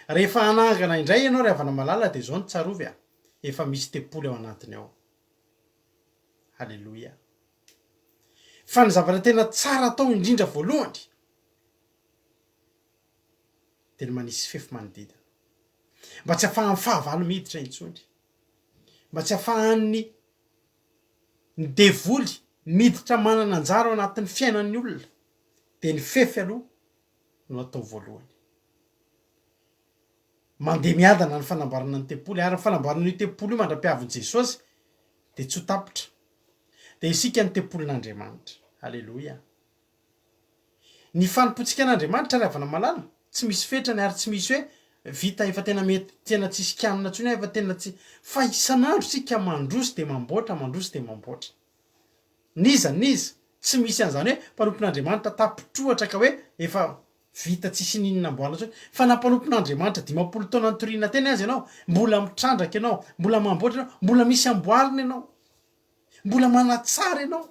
Rehefa anangana indray ianao ravana malala de zao ny tsarovy efa misy tempoly ao anatiny ao. Halleluia. Fa ny zavatra tena tsara atao indrindra voalohany de ny manisy fefy manodidina. Mba tsy ahafahan'ny fahavalo miditra intsony. Mba tsy ahafahan'ny ny devoly miditra manana anjara ao anatin'ny fiainan'ny olona de ny fefy aloha no atao voalohany. mandeha miadana ny fanamboarana ny tempoly ary ny fanamboarana io tempoly io mandra-piavin' Jesosy de tsy ho tapitra de isika ny tempolin'Andriamanitra. Alleloia. Ny fanompotsika an'Andriamanitra ry havana malala tsy misy fetrany ary tsy misy hoe vita efa tena mety tena tsisy kanina ntsony efa tena tsy fa isan'andro sika mandroso de mamboatra mandroso de mamboatra. Niza tsy misy an'izany hoe mpanompon'Andriamanitra tapitrohatra ka hoe efa vita tsisy ninona amboarina ntsony fa nampanompon'Andriamanitra 50 taona nitoriana teny azy ianao mbola mitrandraka ianao mbola mamboatra ianao mbola misy amboarina ianao mbola manatsara ianao.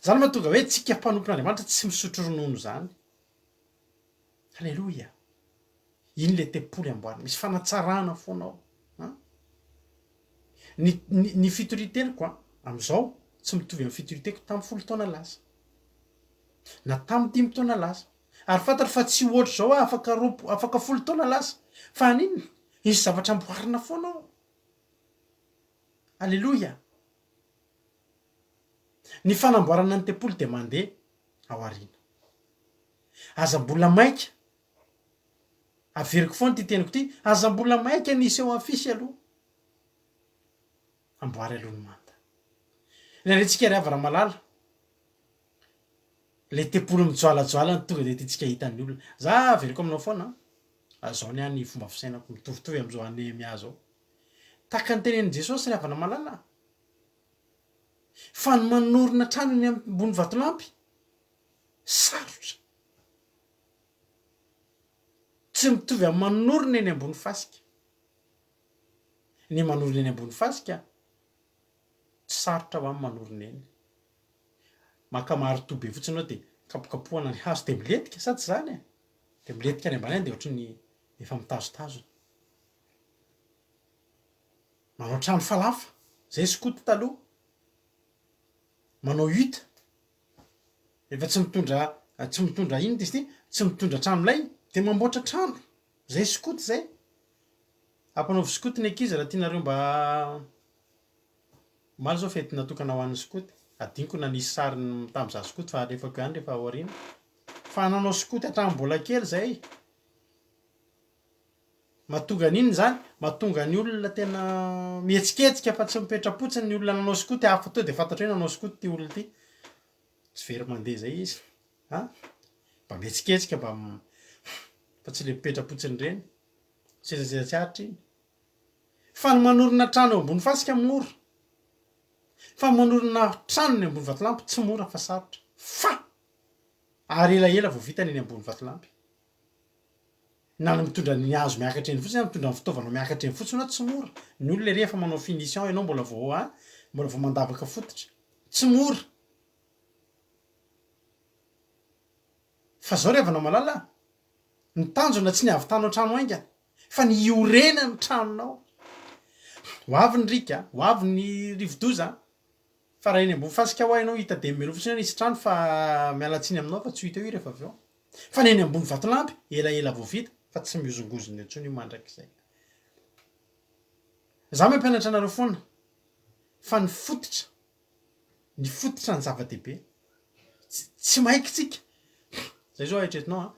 Zany mahatonga hoe tsika mpanompon'Andriamanitra tsy misotro ronono zany. Halleloia. Iny le tempoly amboarina misy fanatsarana foanao. Ny fitoriteny am'izao tsy mitovy amin'ny fitoriteko tamin'ny 10 taona lasa na tamin'ny 5 taona lasa ary fantatra fa tsy ohatry zao afaka 10 taona lasa fa an'iny misy zavatra amboarina foanao. Alleloia. Ny fanamboarana ny tempoly de mandeha ao aoriana. Aza mbola maika averiko foana ty teniko ty aza mbola maika nisy eo afisy aloha amboary aloha ny manta. Ilaintsika ry havana malala le tempoly mijoalajoala ny tonga de tiantsika hitan'ny olona. Za averiko aminao foana zao ny any fomba fisainako mitovitovy am'izao Nehemia zao. Tahaka ny tenenin' Jesosy ry havana malala fa ny manorina trano eny ambony vatolampy sarotra tsy mitovy amin'ny manorina eny ambony fasika. Ny manorina eny ambony fasika tsy sarotra ho amin'ny manorina eny. Maka marito be fotsiny ao de kapokapohana ny hazo de miletika sa tsy zany de miletika any ambany any de ohatrany efa mitazotazona. Manao trano falafa zay skoto taloha manao hutte efa tsy mitondra ino izy ty tsy mitondra trano lay de mamboatra trano zay skoto zay. Ampanaovy skoto ny ankizy raha tianareo mba maly zao fety natokana ho an'ny skoto adiniko na nisy sariny tamin'iza skoto fa alefako ihany rehefa ao aoriana fa nanao skoto hatramin'ny mbola kely zay. Mahatonga an'iny zany mahatonga ny olona tena mihetsiketsika fa tsy mipetrapotsiny ny olona nanao skoto hafa to de fantatra hoe nanao skoto ty olona ty tsy very mandeha zay izy mba mihetsiketsika fa tsy le mipetrapotsiny reny tsezatsiaritra iny. Fa ny manorina trano eo ambony fasika mora fa manorina trano ny ambony vatolampy tsy mora fa sarotra fa ary elaela vao vita ny ambony vatolampy. Na ny mitondra ny hazo miakatra eny fotsiny na mitondra ny fitaovana miakatra eny fotsiny tsy mora. Ny olona le rehefa manao finition ianao mbola vao mandavaka fototra tsy mora. Fa zao ry havana malala ny tanjona tsy ny havitanao trano aingana fa ny iorena ny tranonao. Ho avy ny rika ho avy ny rivodoza fa raha eny ambony fasika ho hainao hita de melo fotsiny nisy trano fa mialatsiny aminao fa tsy hita io rehefa avy eo. Fa ny eny ambony vatolampy elaela vao vita fa tsy miozongozona intsony io mandrakizay. Za mampianatra anareo foana fa ny fototra ny zava-dehibe tsy maiky tsika. Zay zao ahetretinao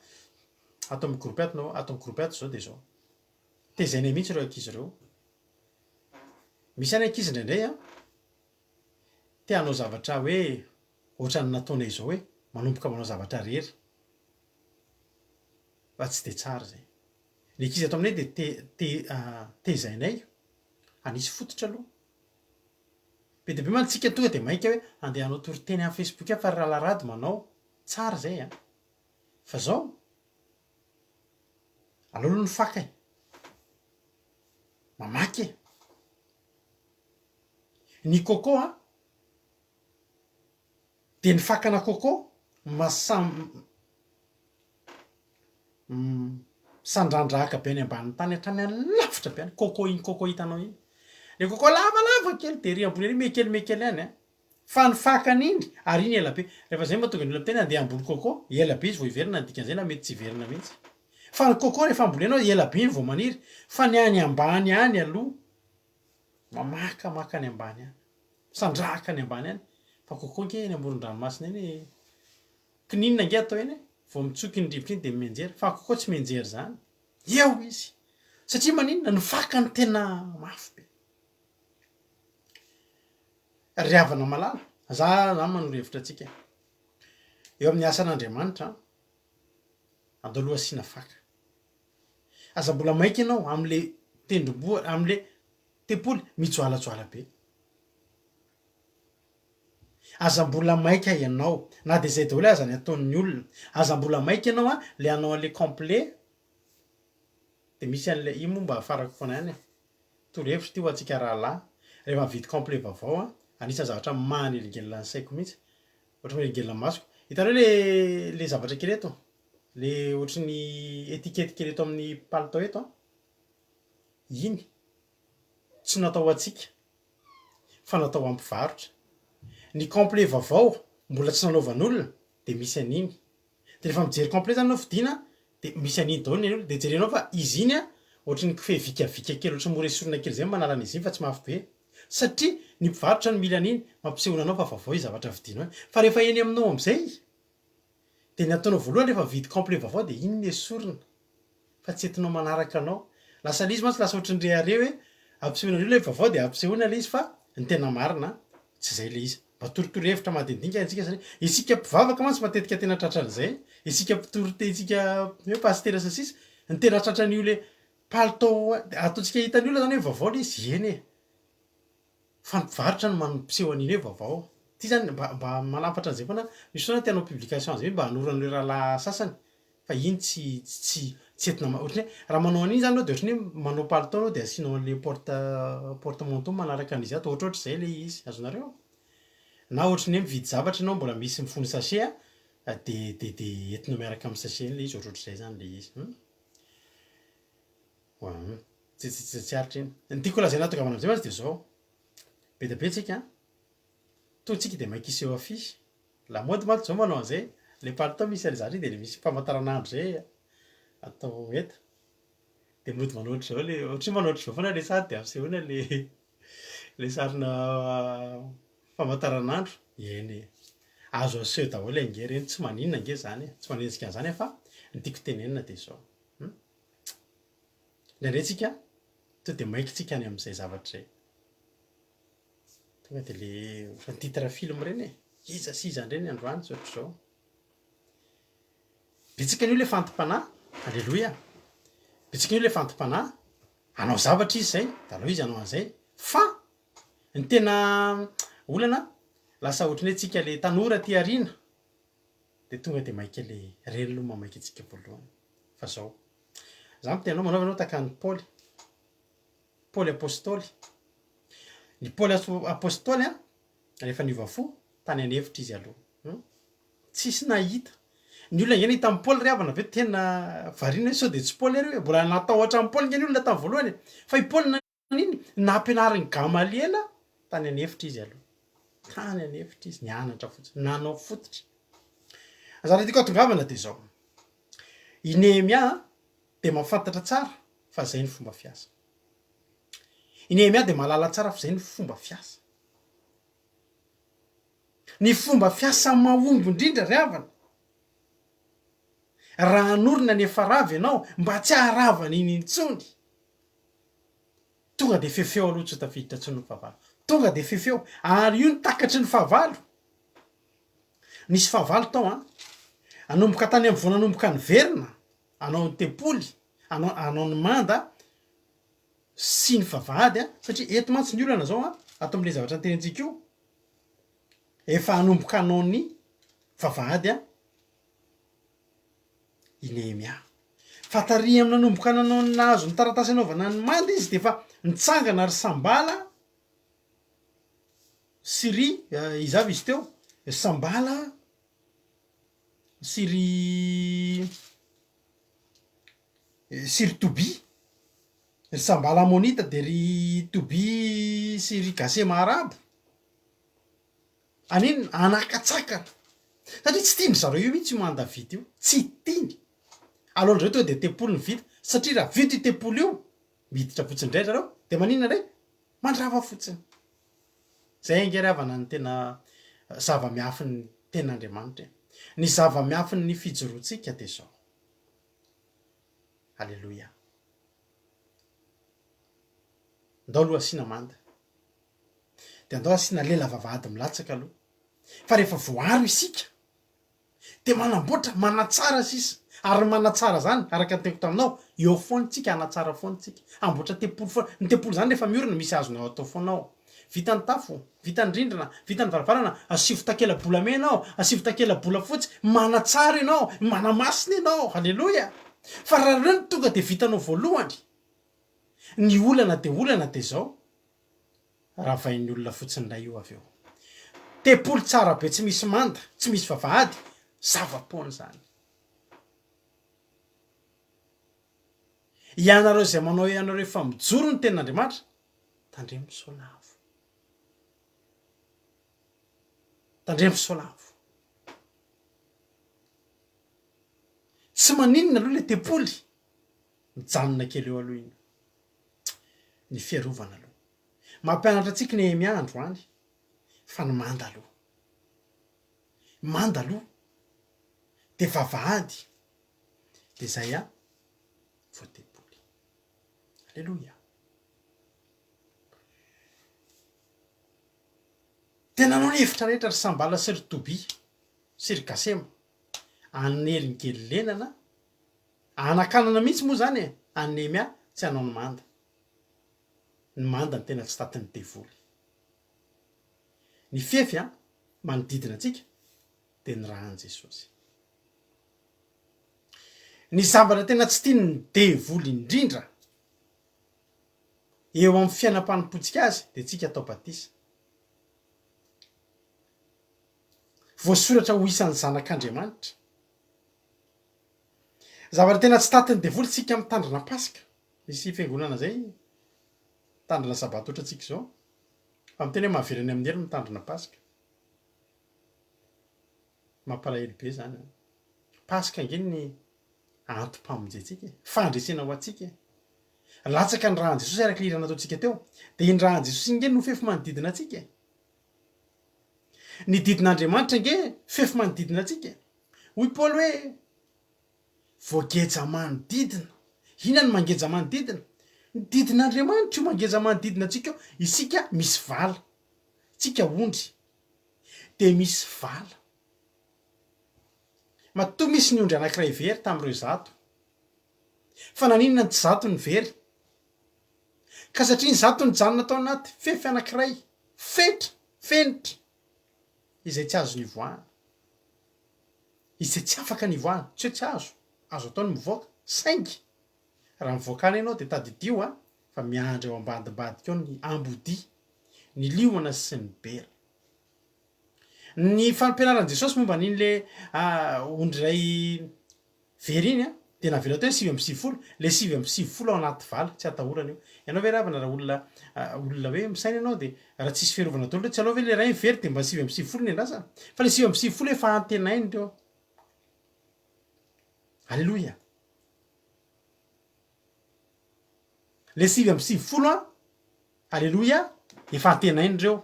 atao amin'ny groupe ato atao amin'ny groupe ato zao de zao tezainay mihitsy ireo ankizy ireo. Misy any ankizy indraindray te hanao zavatra hoe ohatran'ny nataonay zao hoe manomboka manao zavatra rery fa tsy de tsara zay. Ny ankizy ato aminay de tezainay anisy fototra aloha be de be mantsika tonga de maika hoe andeha hanao toriteny amin'ny Facebook fa rahalarady manao tsara zay fa zao alolo ny faka mamaky ny coco de ny fakana coco sandrandrahaka be any ambanin'ny tany hatrany lavitra be any coco hitanao iny le coco lavalava kely de ry ambony ery mekely any fa ny fakany iny ary iny ela be rehefa zay mahatonga ny olona miteny andeha ambony coco ela be izy vao hiverina ny dikan'izay na mety tsy hiverina mihitsy fa ny coco rehefa ambolenao ela be iny vao maniry fa ny any ambany any aloha mamakaka any ambany any sandrahaka any ambany any fa coco nke eny amoron-dranomasina eny kininina nge atao eny vao mitsoky ny rivotra iny de mienjera fa coco tsy mienjera zany eo izy satria maninona ny fakany tena mafy be ry havana malala za manoro-hevitra atsika eo amin'ny asan'Andriamanitra andao aloha asiana faka aza mbola maika ianao am'le tendromboa am'le tempoly mijoalajoala be aza mbola maika ianao na de zay daholo aza ny ataon'ny olona aza mbola maika ianao le anao an'le complet de misy an'le io moa mba afarako foana ihany toro-hevitra ty ho atsika rahalahy rehefa mividy complet vaovao anisany zavatra manelingelina ny saiko mihitsy ohatra manelingelina ny masoko hitanao le zavatra kely eto le ohatry ny etikety kely eto amin'ny palitao eto iny tsy natao atsika fa natao ampivarotra ny complet vaovao mbola tsy nanaovan'olona de misy an'iny de rehefa mijery complet zany anao fidina de misy an'iny daholo ny olona de jerenao fa izy iny ohatry ny kofehy vikavika kely ohatry ny moresorona kely zay manala an'izy iny fa tsy mafy be satria ny mpivarotra ny mila an'iny mampisehoana anao fa vaovao izy zavatra vidinao fa rehefa eny aminao am'izay de ny ataonao voalohany rehefa vidy complet vaovao de iny ny esorina fa tsy entinao manaraka anao lasa le izy mantsy lasa ohatry ny rehare hoe ampisehoana an'io le vaovao de ampisehoana le izy fa ny tena marina tsy zay le izy mba torotoro-hevitra madinidinika antsika satria isika mpivavaka mantsy matetika tena tratran'izay isika isika hoe pastera sy sisa ny tena tratran'io le palitao ataontsika hitan'ny olona zany hoe vaovao le izy eny fa ny mpivarotra no mampiseho an'iny hoe vaovao ty zany mba manapatra an'izay foana misy foana tianao publication zay mba hanoran'ireo rahalahy sasany fa iny tsy entina ohatry hoe raha manao an'iny zany anao de ohatry ny hoe manao palitao anao de asianao an'le porte manteau manaraka an'izy ato ohatrohatry zay le izy azonareo na ohatry ny hoe mividy zavatra ianao mbola misy mifony sachet de entinao miaraka amin'ny sachet le izy ohatrohatry zay zany le izy tsy aritra iny ny tiako lazaina tongavana am'zay mantsy de zao be da be tsika totsika de maika iseho afisy la mody maty zao manao an'izay le palitao misy an'zany de le misy famantaranandro zay atao eta de mody manohatry zao le ohatry manohatry zao foana le sady de ampisehoana le sarina famantaranandro eny azo aseho daholo ange reny tsy maninona ange zany tsy manenjika an'izany fa ny tiako tenenina de zao ndraindray tsika to de maika tsika any am'izay zavatra zay tonga de le titre film reny iza sy iza ndreny androany tsy ohatry zao betsika an'io le fantom-panahy alleloia betsika an'io le fantom-panahy anao zavatra izy zay da aleo izy anao an'izay fa ny tena olana lasa ohatry ny hoe tsika le tanora ty arina de tonga de maika le reny aloha mamaika antsika voalohany fa zao za mitenao manaovanao takany Paoly apôstôly ny Paoly apôstôly rehefa niova fo tany an'hevitra izy aloha tsisy nahita ny olona ngeny hita amin'ny Paoly ry havana ve tena variana hoe sao de tsy Paoly ary hoe mbola natahotra amin'ny Paoly ngeny olona tamin'ny voalohany fa i Paoly naniny nampianariny Gamaliela tany an'hevitra izy aloha tany an'hevitra izy nianatra fotsiny nanao fototra zara tiako atongavana de zao i Nehemia de mahafantatra tsara fa zay ny fomba fiasa i Nehemia de mahalala tsara fa zay ny fomba fiasa ny fomba fiasa mahomby indrindra ry havana raha anorina ny efa ravy ianao mba tsy haharavana iny intsony tonga de fefeo aloha tsy tafiditra tsony ny fahavalo tonga de fefeo ary io ny takatry ny fahavalo nisy fahavalo tao anomboka tany amin'ny voananomboka ny verina anao ny tempoly anao ny manda sy ny vavahady satria eto mantsy ny olana zao ato am'le zavatra nytenentsika io efa anomboka anao ny vavahady i Nehemia fatary amin'ny nanomboka nanao ny nahazo ny taratasy anaovana ny manda izy de fa nitsangana ry Sambala sy ry izavy izy teo Sambala sy ry Tobi ry Sambala Amonita de ry Tobi sy ry Gasema Arabo aniny anakatsakana satria tsy tiany zareo io mihitsy io man Davida io tsy tiany alohan'reo to de tempoly ny vita satria raha vita io tempoly io miditra fotsiny indray zareo de maninona ndray mandrava fotsiny zay angery havana ny tena zava-miafy ny ten'Andriamanitra ny zava-miafy ny fijoroantsika de zao alleloia ndao aloha asiana manda de andao asiana lela vavahady milatsaka aloha fa rehefa voaro isika de manamboatra manatsara sisa ary manatsara zany araka nyteko taminao eo foanytsika anatsara foanytsika amboatra tempolo foana ny tempolo zany rehefa miorina misy azonao atao foanao vita ny tafo vita ny rindrina vita ny varavarana asivo takela-bolamena ao asivo takela-bola fotsy manatsara ianao manamasina ianao halleloia fa raha reo ny tonga de vitanao voalohany ny olana de zao raha vain'ny olona fotsiny ray io avy eo tempolo tsara be tsy misy manda tsy misy vavahady zava-pony zany ianareo zay manao ianareo fa mijoro ny tenin'Andriamanitra tandremo solavo tandremo solavo tsy maninona aloha le tempoly mijanona kely eo aloha iny ny fiarovana aloha mampianatra antsika ny miandro any fa ny manda aloha de vavahady de zay vao tempoly alleluia tena nanao ny hevitra rehetra ry sambala sy ry toby sy ry gasema aneliny kely lenana anakanana mihitsy moa zany anemia tsy hanao ny manda ny tena tsy tatin'ny devoly ny fefy manodidina antsika de ny rahan'i Jesosy ny zavatra tena tsy tiany ny devoly indrindra eo amin'ny fiainam-panompotsika azy de tsika atao batisa voasoratra ho isan'ny zanak'Andriamanitra zavatra tena tsy tatin'ny devoly tsika mitandrina pasika misy fiangonana zay mitandrina sabato ohatra tsika zao fa miteny hoe mahaverany amin'ny helo mitandrina pasika mampalahelo be zany pasika angeny ny antom-pamonjetsika fandresena ho atsika latsaka ny rahan'i Jesosy araka lirana ataotsika teo de iny rahan'i Jesosy nge no fefy manodidina atsika ny didin'Andriamanitra nge fefy manodidina atsika hoy Paoly hoe voageja manodidina ina ny mangeja manodidina ny didin'Andriamanitra io mangeja manodidina atsika eo isika misy vala tsika ondry de misy vala matoa misy ny ondry anankiray very tamin'ireo zato fa naninona ny tsy zato ny very ka satria ny zato ny janona tao anaty fefy anankiray fenitra izay tsy azo nivoahana izay tsy afaka nivoahana tsy hoe tsy azo atao ny mivoaka saingy raha mivoaka any ianao de tadidio fa miandry eo ambadimbadika ao ny ambodi ny liona sy ny bera ny fampianaran'i Jesosy momba n'iny le ondry ray very iny de navela teo 9:50 le 9:50 ao anaty vala tsy atahorana io ianao ve ravana raha olona hoe misaina ianao de raha tsisy fiarovana tolo tsy alao ve le ray very de mba 9:50 ny andrasana fa le 9:50 efa antenainy reo alleluia le 9:50 alleluia efa antenainy reo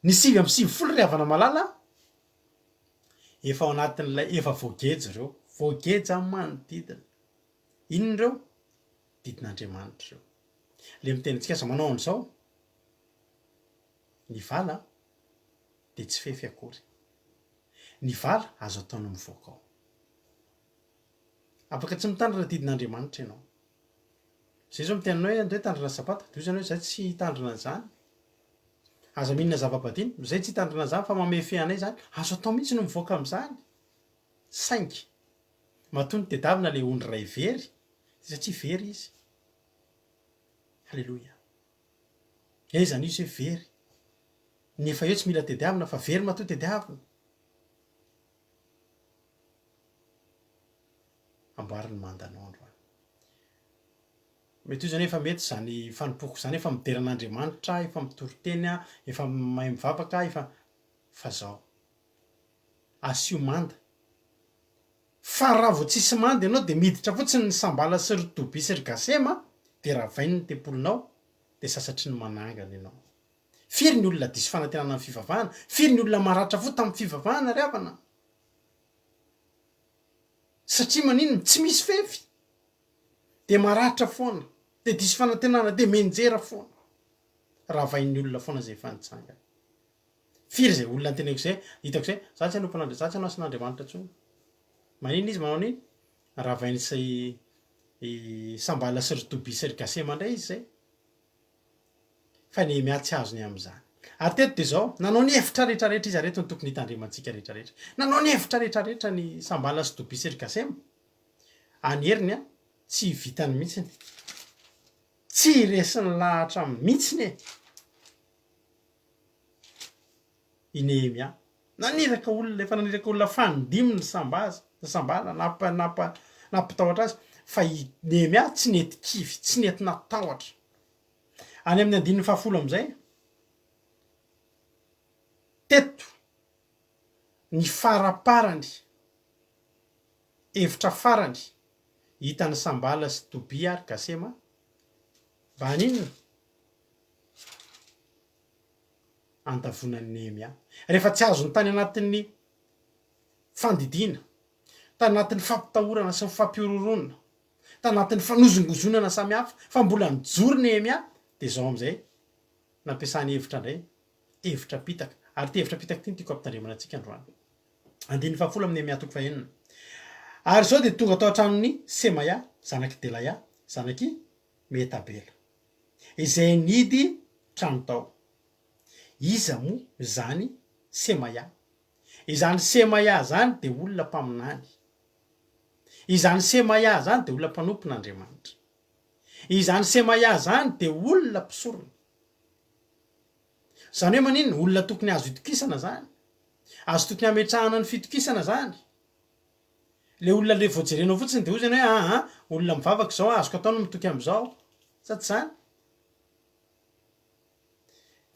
ny 9:50 ry havana malala efa ao anatin'ilay efa voageja reo voageja manodidina inony reo didin'Andriamanitra reo le mitenitsika aza manao an'izao ny vala de tsy fefy akory ny vala azo ataony mivoaka ao afaka tsy mitandrina didin'Andriamanitra ianao zay zao mitenanao hoe andeo tandrina sabata de zany hoe zay tsy tandrina zany aza minina zava-badiny zay tsy tandrina zany fa mamefe anay zany azo atao mihitsy no mivoaka am'izany saingy matony tedavina le ondry ray very satria very izy halleloia zany izy hoe very nefa eo tsy mila tediavina fa very matoa tediavina amboariny mandanao andro mety io zany efa mety zany fanompoko zany efa mideran'Andriamanitra efa mitory-teny efa mahay mivavaka efa fa zao asio manda fa raha vao tsisy manda ianao de miditra fotsiny ny sambala sy ry toby sy ry gasema de raha vainy ny tempolinao de sasatry ny manangana ianao firy ny olona diso fanantenana amin'ny fivavahana firy ny olona maratra fo tamin'ny fivavahana ry havana satria maninona tsy misy fefy de maratra foana de disy fanantenana de menjera foana raha vain'ny olona foana zay fanitsangana firy zay olona anteneko zay hitako zay za tsy anompanandre za tsy anao asan'andriamanitra ntsony manino izy manao niny raha vainisay sambala sy ry tobi sy ry gasema indray izy zay fa Nehemia tsy azony am'izany ary teto de zao nanao ny hevitra rehetrarehetra izy areto ny tokony hitandrimantsika rehetrarehetra nanao ny hevitra rehetrarehetra ny sambala sy tobi sy ry gasema anyheriny a tsy vitany mihitsiny tsy resiny lahatra mihitsiny i Nehemia naniraka olona efa naniraka olona fanindiminy sambala nampitahotra azy fa i Nehemia tsy nety kivy tsy nety natahotra any amin'ny 10 am'izay teto ny faraparany hevitra farany hitany sambala sy tobia ary gasema mba aninona andavonan'ny Nehemia rehefa tsy azony tany anatin'ny fandidina tany anatin'ny fampitahorana sy ny fampiororonana tany anatin'ny fanozongozonana samihafa fa mbola nijoro Nehemia de zao am'izay nampiasany hevitra indray hevitra pitaka ary ty hevitra pitaka ty no tiako ampitandremana antsika androany 10 amin'ny Nehemia 9 ary zao de tonga tao an-tranon'ny Semaia zanaky Delaya zanaky Metabela izay nidy trano tao iza mo zany Semaia izany Semaia zany de olona mpaminany izany Semaia zany de olona mpanompon'Andriamanitra izany Semaia zany de olona mpisorona zany hoe maninona olona tokony azo itokisana zany azo tokony ametrahana ny fitokisana zany le olona le voajerenao fotsiny de ozany hoe olona mivavaka zao azoko atao no mitoky am'izao sa tsy zany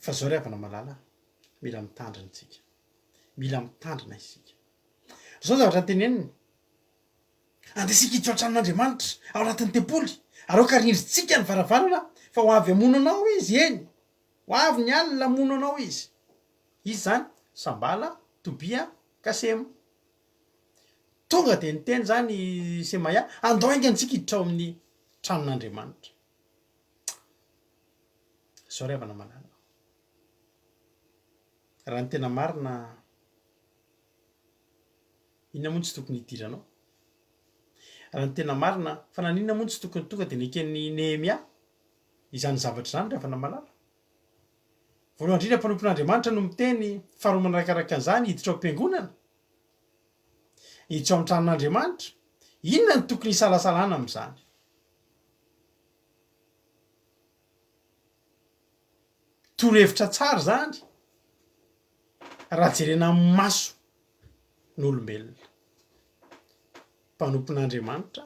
fa zao ry havana malala mila mitandrina tsika mila mitandrina isika zao zavatra teneniny andesika hiditra an-tranon'Andriamanitra ao anatin'ny tempoly ary ao karindritsika ny varavarana fa ho avy amono anao izy eny ho avy ny alina amono anao izy zany sambala tobia gasema tonga de niteny zany Semaia andao aingantsika hiditra ao amin'ny tranon'Andriamanitra zao ry havana malala raha ny tena marina inona moa tsy tokony hidiranao raha ny tena marina fa naninona moa tsy tokony tonga de neken'ny Nehemia izany zavatra zany ry havana malala voalohany indrindra mpanompon'Andriamanitra no miteny faharoa manarakaraka an'izany hiditra ao am-piangonana hiditra ao am-tranon'Andriamanitra inona ny tokony hisalasalana am'izany torohevitra tsara zany raha jerena amin'ny maso n'olombelona mpanompon'Andriamanitra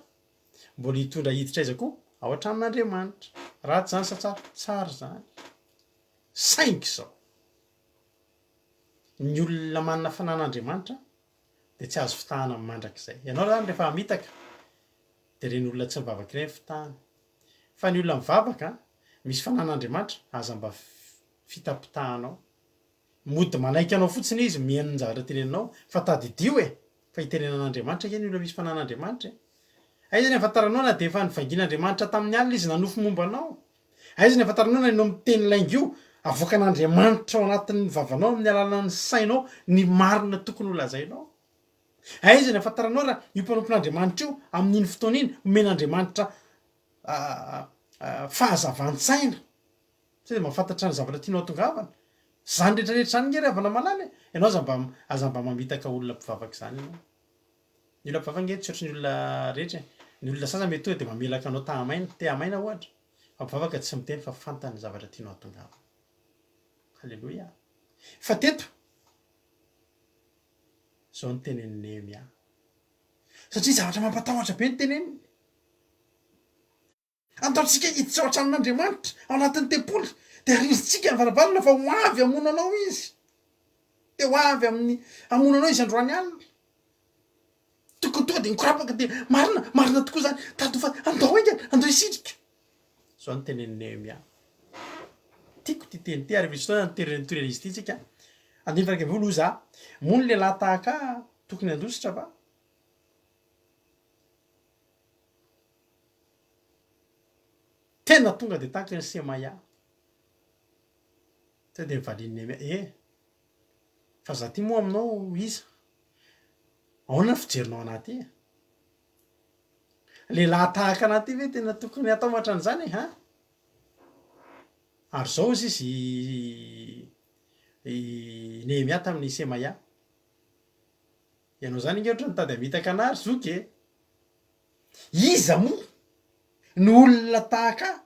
mbola hitondra hiditra aiza koa ao an-tranon'Andriamanitra ratsy zany sa tsara zany saingy zao ny olona manana fanan'Andriamanitra de tsy azo fitahana mandrak'izay ianao zany rehefa hamitaka de reny olona tsy mivavaka ireny fitahana fa ny olona mivavaka misy fanan'Andriamanitra aza mba fitapitahanao mody manaiky anao fotsiny izy mihaino ny zavatra teneninao fa tadidio fa hitenenan'Andriamanitra ke ny olona misy fanan'Andriamanitra aiza ny afantaranao na de efa nivangin'Andriamanitra tamin'ny alina izy nanofo momba anao aiza ny afantaranao na ianao miteny laingio avoakan'Andriamanitra ao anatin'ny vavanao amin'ny alalan'ny sainao ny marina tokony ho lazainao aiza ny afantaranao raha io mpanompon'Andriamanitra io amin'iny fotoana iny omen'Andriamanitra fahazavan-tsaina tsy de mahafantatra ny zavatra tianao tongavana zany rehetrarehetra zany nge ry havana malala ianao aza mba mamitaka olona mpivavaka zany ianao ny olona mpivavaka nge tsy ohatry ny olona rehetra ny olona sasa mety hoe de mamelaka anao te amaina ohatra fa mpivavaka tsy miteny fa fantany zavatra tianao tongavana halleloia fa teto zao ny tenen'ny Nehemia satria zavatra mampatahotra be ny teneniny andaontsika hiditra ao an-tranon'Andriamanitra ao anatin'ny tempoly de rindritsika ny varavarana fa ho avy amono anao izy de ho avy amin'ny amono anao izy androany alina tokony tonga de mikorapaka de marina tokoa zany tato fa andao aingana andao isitrika zao ny tenen'ny Nehemia tiako ty teny ty ary misy fotoana nytorena izy ty tsika 10 loza mono lehilahy tahaka tokony andositra fa tena tonga de tahaka ny Semaya tsy de mivalian'ny Néhémia fa za ty moa aminao iza ahoana fijerinao anaty lehilahy tahaka anaty ve tena tokony atao matran'izany ha ary zao izy Néhémia tamin'ny Semaya ianao zany inge ohatra nitady hamitaka anary zoky iza moa ny olona tahaka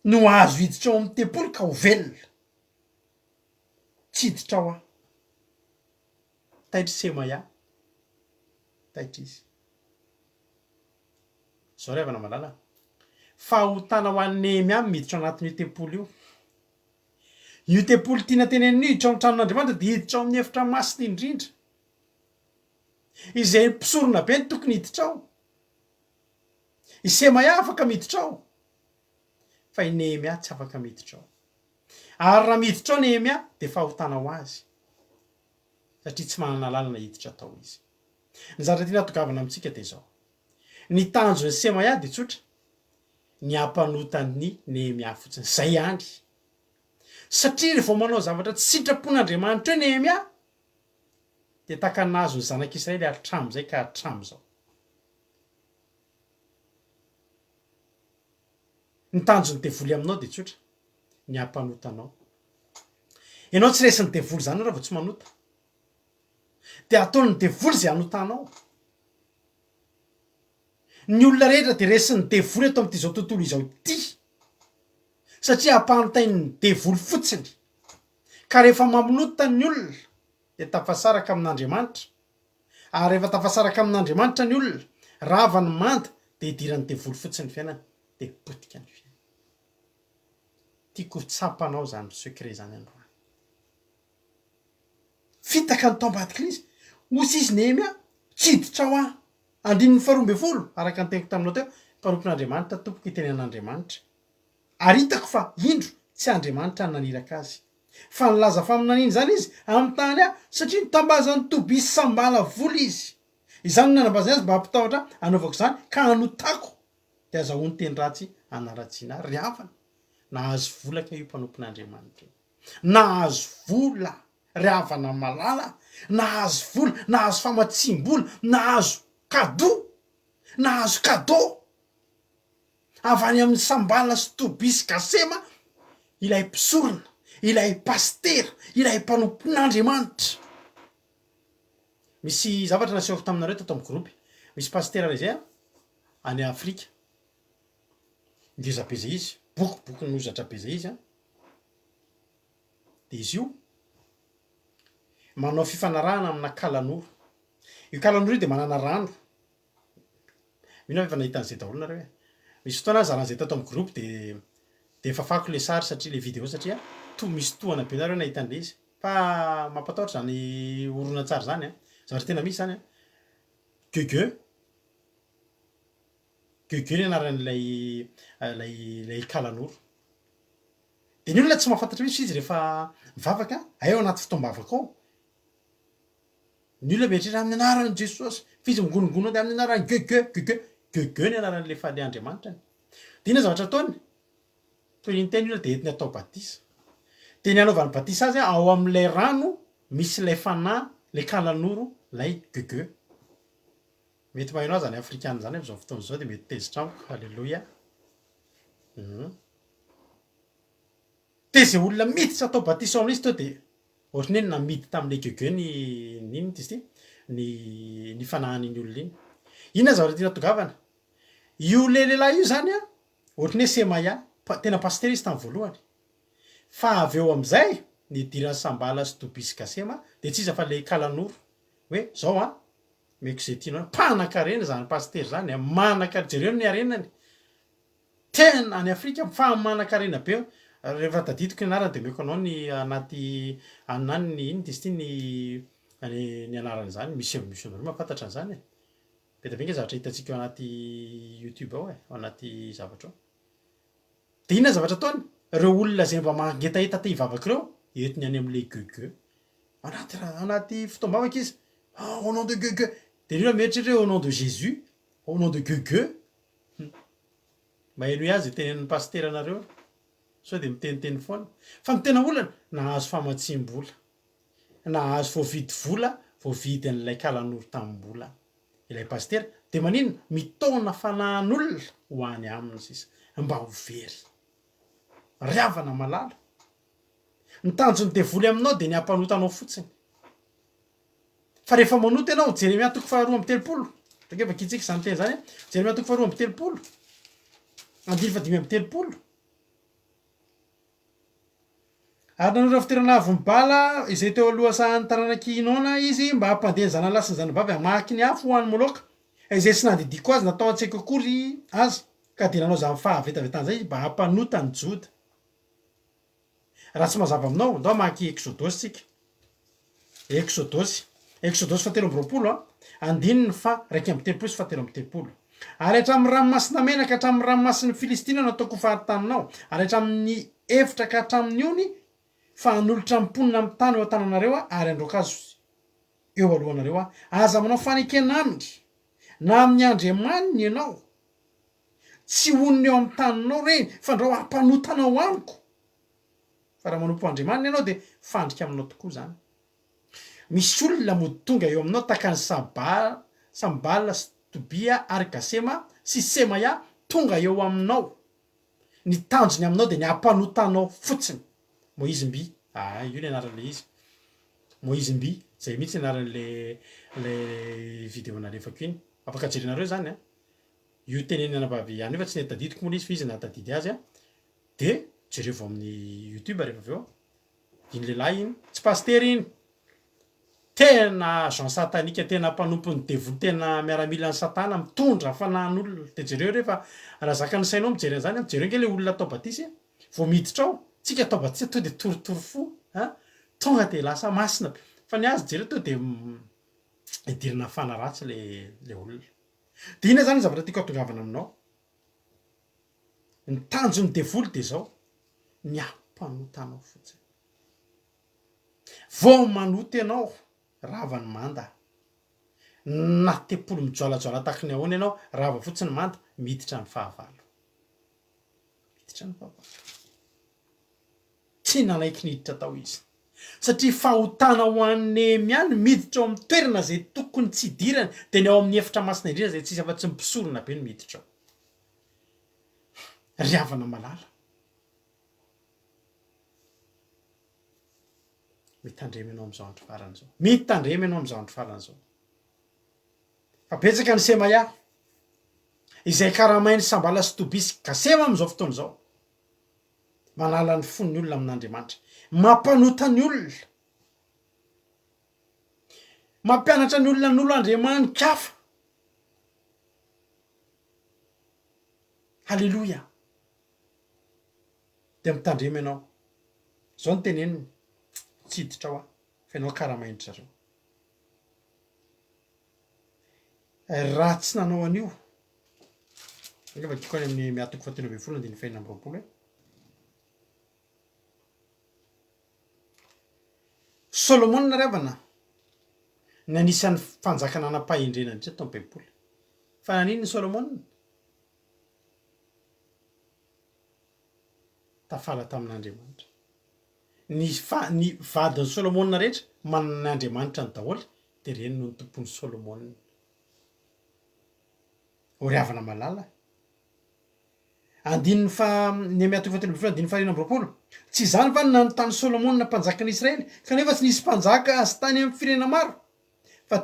no azo hiditra ao amin'ny tempolo ka ho velona tsy hiditra ao taitry Semaya taitry izy zao ry havana malala fahotana ho an'ny Néhémia miditra anatin'io tempolo io tempolo tiana teneniny hiditra ao amin'ny tranon'Andriamanitra de hiditra ao amin'ny efitra masina indrindra izay mpisorona be ny tokony hiditra ao i Semaya afaka miditra ao fa i Néhémia tsy afaka miditra ao ary raha miditra ao Néhémia de fahotana ho azy satria tsy manana lalana hiditra tao izy ny zavatra tiana hatongavana amintsika de zao ny tanjon'ny Semaya de tsotra ny ampanotany Néhémia fotsiny zay andry satria rehefa manao zavatra tsy sitrapon'Andriamanitra eo Néhémia de taka nazo ny zanak'Israely hatram'izay ka hatram'izao ny tanjon'ny devoly aminao de tsotra ny ampanotanao ianao tsy resin'ny devoly zany raha vao tsy manota de ataon'ny devoly zay anotanao ny olona rehetra de resin'ny devoly eto amin'ity zao tontolo izao ty satria ampanotain'ny devoly fotsiny ka rehefa mamonota ny olona de tafasaraka amin'Andriamanitra ary rehefa tafasaraka amin'Andriamanitra ny olona ravany manta de hidiran'ny devoly fotsiny fiainana de potika ny fiainana tiako tsapanao zany secret zany androany fitaka ny tao ambadika izy osy izy Néhémia tsy hiditra ao andininy faharoambe folo araka ny teniko taminao teo mpanompon'Andriamanitra tompoka itenen'Andriamanitra ary hitako fa indro tsy Andriamanitra naniraka azy fa nilaza fa aminaniny zany izy amin'ny tany satria nitambazany tobisy sambala voly izy izany nanambazany azy mba hampitahotra anaovako zany ka anotako de azahoany teny ratsy anaratsiana ry havana nahazo vola ka io mpanompon'Andriamanitra nahazo vola ry havana malala nahazo vola nahazo famatsim-bola nahazo kado avy any amin'ny sambala sy tobisy gasema ilay mpisorona ilay pastera ilay mpanompon'Andriamanitra misy zavatra nasehoko taminareo tato amin'ny gropy misy pastera ray zay any Afrika ngeza be zay izy boky nozatra be zay izy de izy io manao fifanarahana amina kalanoro io kalanoro io de manana rano mino efa nahitan'izay daholo nareo misy fotoana zaran'izay tato amin'ny gropy de efa fako le sary satria le vidéo satria misy tohana be nareo nahitan'le izy fa mampatahotra zany horonan-tsary zany zavatra tena misy zany Gugu ny anaran'ilay kalanoro de ny olona tsy mahafantatra misy izy rehefa mivavaka ao anaty fotoam-bavaka ao ny olona mieritreritra amin'ny anaran'i Jesosy fizy migonongono de amin'ny anaran'i Gugu ny anaran'le fale Andriamanitra de ina zavatra ataony toy ny teny olona de entiny atao batisa de ny anaovany batisa azy ao amin'ilay rano misy lay fanahy le kalanoro lay Gugu mety maheno azy any afrikana zany am'izao fotoana zao de mety tezitra amiko halleloia de zay olona miditra atao batisa ao amin'izy to de ohatrany hoe namidy tamin'le Gugu ninona izy ty ny fanahin'iny olona iny inona zavatra tiana tongavana io lehilahy io zany ohatrany hoe Semaya tena pastera izy tamin'ny voalohany fa avy eo am'izay ny idiran'ny sambala sy tobisy gasema de tsy iza fa le kalanoro hoe zao meko zay tianao mpanan-karena zany pastera zany manan-karena jereo ny arenany tena any Afrika fa manan-karena be rehefa tadidiko ny anarany de meko anao ny anaty anany ny ino izy ty ny anarany zany misy anareo mahafantatra an'izany be da be nge zavatra hitantsika ao anaty YouTube ao ao anaty zavatra ao de inona zavatra ataony reo olona zay mba mangetaheta te hivavaka reo entiny any am'le Gugu anaty fotoam-bavaka izy au nom de Gugu de ny olona mieritreritra au nom de Jésus au nom de Gugu mba eno azy tenen'ny pastera anareo sao de miteniteny foana fa ny tena olana nahazo famatsim-bola nahazo voavidy vola voavidy an'ilay kalan'olo tamin'mbola ilay pastera de maninona mitaona fanahin'olona ho any aminy sisa mba ho very riavana malala ny tanjony devoly aminao de ny ampanotanao fotsiny fa rehefa manoto ianao Jeremia 4:3 takeva kitsika zany teny zany Jeremia 4:3 5:3 ary nanora fiterana avombala izay teo aloha sahany taranakinona izy mba hampandeha ny zanalahy sy ny zanavavy hamaky ny afo ho an'ny moloka izay tsy nadidiko azy natao an-tsaiko akory azy ka de nanao zany fahavetavetana zay izy mba hampanota ny Joda raha tsy mazava aminao ndao hamaky Exodosy tsika Exodosy 7:20 andininy fa 1:3 sy 7:3 ary hatramin'ny ranomasina mena ka hatramin'ny ranomasin'ny Filistina nataoko fahatananao ary hatramin'ny efitra ka hatramin'ny ony fa hanolotra mponina amin'ny tany eo an-tananareo ary androaka azo eo alohanareo aza manao fanekena aminy na amin'ny andriamaniny ianao tsy honiny eo amin'ny taninao reny fa ndrao hampanotanao amiko fa raha manompo andriamaniny ianao de fandrika aminao tokoa zany misy olona mody tonga eo aminao takany Sambala sy Tobia ary Gasema sy Semaya tonga eo aminao ny tanjony aminao de ny hampanotanao fotsiny Moizimby io ny anaran'le izy Moizimby zay mihitsy anaran'le vidéo nalefako iny afaka jerinareo zany io teneny anavavy ihany efa tsy netadidiko moa izy fa izy natadidy azy de jereo amin'ny YouTube rehefa aveo iny lehilahy iny tsy pastery iny tena Jean satanika tena mpanompo ny devoly tena miaramila ny satana mitondra fanahin'olona de jereo rehefa raha zakany sainao mijery an'izany jereo nge le olona atao batisy vao miditra ao tsika atao batisy to de torotoro fo tonga de lasa masina fa ny azy jereo to de idirina fana ratsy le olona de ina zany zavatra tiako atongavana aminao ny tanjony devoly de zao ny ampanotanao fotsiny vao manoty ianao ravany manda na tepolo mijoalajoala taky ny ahoana ianao rava fotsiny manda miditra ny fahavalo tsy nanaiky niditra tao izy satria fahotana ho an'ny Nehemiany miditra ao amin'ny toerana zay tokony tsy idirany de ny ao amin'ny efitra masina indrindra zay tsisy afa-tsy mipisorona be ny miditra ao riavana malala mitandremy anao am'izao andro faran'izao mitandremy anao am'izao andro faran'izao fa betsaka ny Semaya izay karamainy Sambala sy Tobia sy Gasema am'izao fotoana izao manala ny fon'ny olona amin'Andriamanitra mampanota ny olona mampianatra ny olona n'olo Andriamanikafa halleloja de mitandremy anao zao ny teneniny tsiditra ao fa ianao karamainitra zao raha tsy nanao an'io angeva kiko any amin'ny 1:9 Solomona ravana ny anisan'ny fanjakana nampahendrena indrindra tao am-baiboly fa nanino Solomona tafala tamin'Andriamanitra ny vadiny Solomona rehetra manana Andriamanitra ny daholo de reny no ny tompony Solomona ho riavana malala andininy fa ny 1:9 tsy zany va ny nanontany Solomona mpanjaka ny Israely kanefa tsy nisy mpanjaka azy tany amin'ny firena maro fa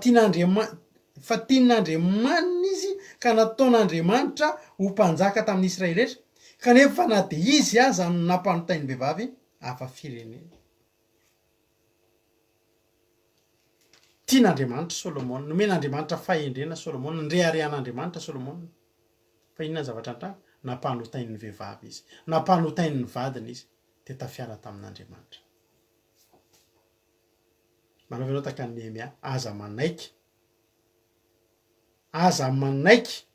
tian'Andriamanina izy ka nataon'Andriamanitra ho mpanjaka tamin'ny Israely rehetra kanefa na de izy aza no nampanotainy vehivavy hafa firenena tian'Andriamanitra Solomona nomen'Andriamanitra fahendrena Solomona nreharehan'Andriamanitra Solomona fa inona zavatra an-trano nampanotainy vehivavy izy nampanotainy ny vadiny izy de tafiara tamin'Andriamanitra manao ianao taka ny Nehemia aza manaiky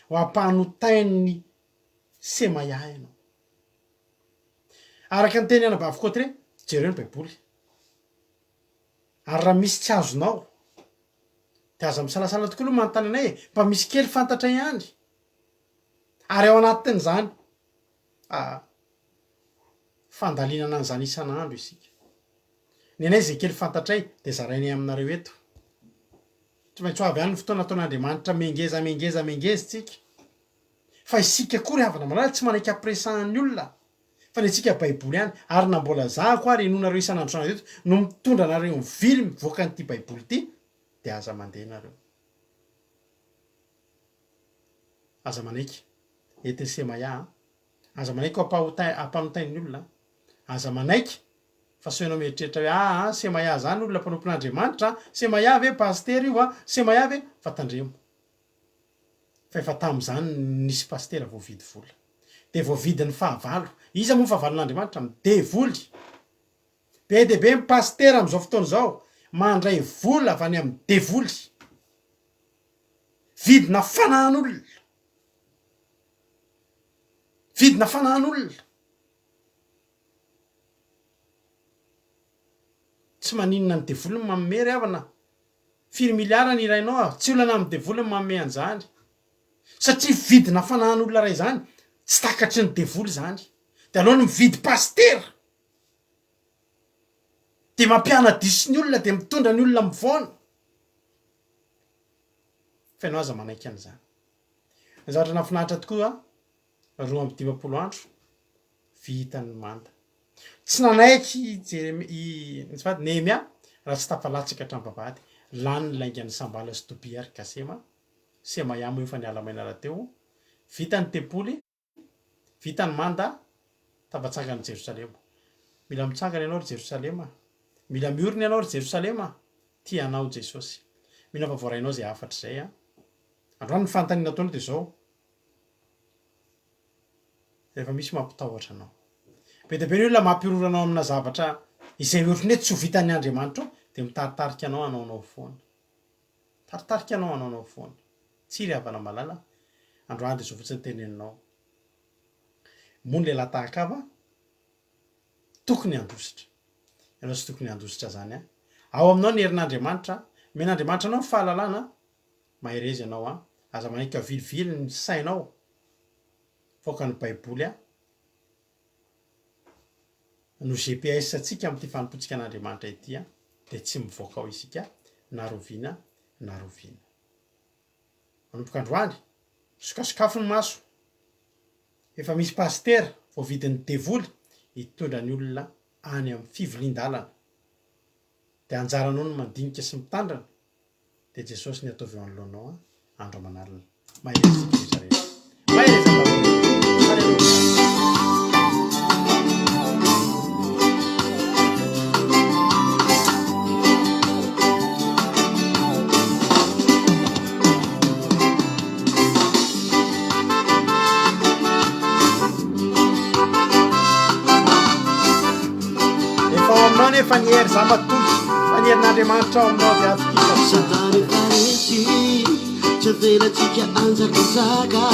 ho ampanotainy Semaya ianao araka ny teny anabavy koatre jereo ny baiboly ary raha misy tsy azonao de aza misalasala tokoa aloha manontany anay mba misy kely fantatra ihany ary ao anatin' zany fandalinana an'izany isan'andro isika ny anay zay kely fantatray de zarainay aminareo eto tsy maintsy ho avy any ny fotoana ataon'Andriamanitra mengeza fa isika koa ry havana malala tsy manaiky ampiresahan'ny olona fa ny antsika baiboly ihany ary na mbola zahako ary enonareo isan'andro san'andro eto no mitondra anareo mivily mivoaka n'ity baiboly ity de aza mandeha nareo aza manaiky etiny Semaya aza manaiky ampanotain'ny olona aza manaiky fa soenao mieritreritra hoe Semaya zany olona mpanompon'Andriamanitra Semaya ve pastery io Semaya ve fa tandremo fa efa tam'izany nisy pastera voavidy vola de voavidy ny fahavalo iza moa fahavalon'Andriamanitra midevoly be de be ny pastera am'izao fotoana zao mandray vola avy any amin'ny devoly vidina fanahan'olona tsy maninona ny devoly ny manome ry havana 4 miliara ny irainao tsy olana amin'ny devoly ny manome an'izany satria vidina fanahan'olona ray zany tsy takatry ny devoly zany de aloha ny mividy pastera de mampianadiso ny olona de mitondra ny olona mivoana fa ianao aza manaiky an'izany ny zavatra nafinahitra tokoa 2:20 andro vitany manda tsy nanaiky Nehemia raha tsy tafalatsaka hatrambavady lany ny laingany Sambala sy Tobia ary Gasema Semaya moa efa niala maina rahateo vitany tempoly vitany manda tafatsangany Jerosalema mila mitsangana ianao ry Jerosalema mila miorina ianao ry Jerosalema tianao Jesosy mila vavoarainao zay afatra zay androany ny fanontaniana ataony de zao rehefa misy mampitahotra anao be de be ny olona mampiroranao amina zavatra izay ohatriny hoe tsy ho vitan'ny Andriamanitra de mitaritarika anao anaonao foana tsy ry havana malala androany de zao fotsiny teneninao mony lehilahy tahaka ava tokony andositra ianao sy tokony andositra zany ao aminao ny herin'Andriamanitra men'Andriamanitra anao ny fahalalana maherezy ianao aza manaiky vilivily ny sainao voaka ny baiboly no GPS atsika amin'ity fanompotsika an'Andriamanitra ity de tsy mivoaka ao isika naroviana manomboka androany sokasokafo ny maso efa misy pastera voavidin'ny devoly hitondra ny olona any amin'ny fivilian-dalana de anjaranao ny mandinika sy mitandrana de Jesosy ny ataovy eo anoloanao andro aman'alina maherezy efa nihery za matoky fa nierin'Andriamanitra ao aminao de afikisa Satany faresy tsy avelatsika anjakazaka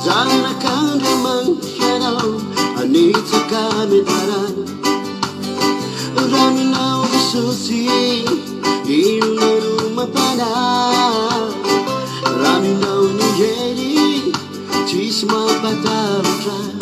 zanak'Andriamanitra ianao anitsaka medarana raminao Jesosy ino no mampana raminao ny hery tsisy mampatahotra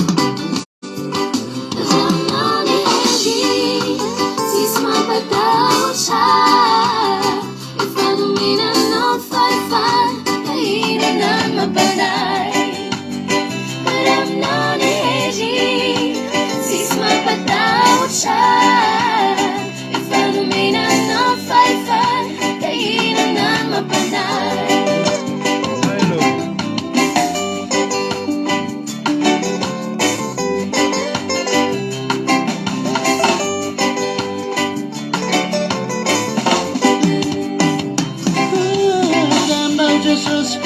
Jesus,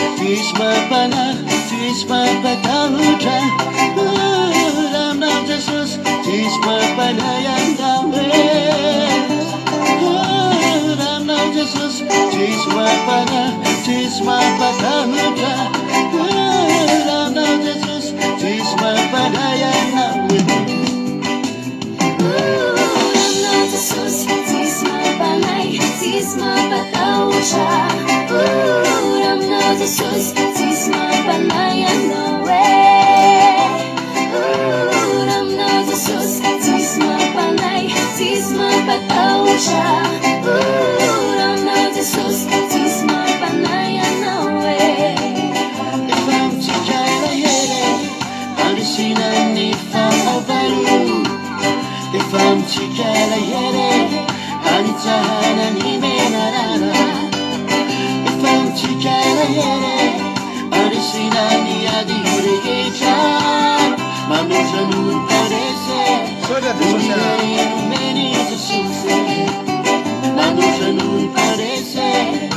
Soja Jesosy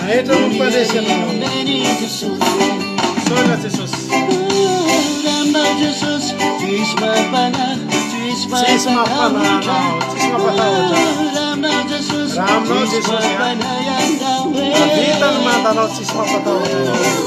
aetra no mpanresy anao soja Jesosy tsisy mampanahy tsisy mampatahotra raha aminao Jesosy vita ny mandanao tsisy mampatahotra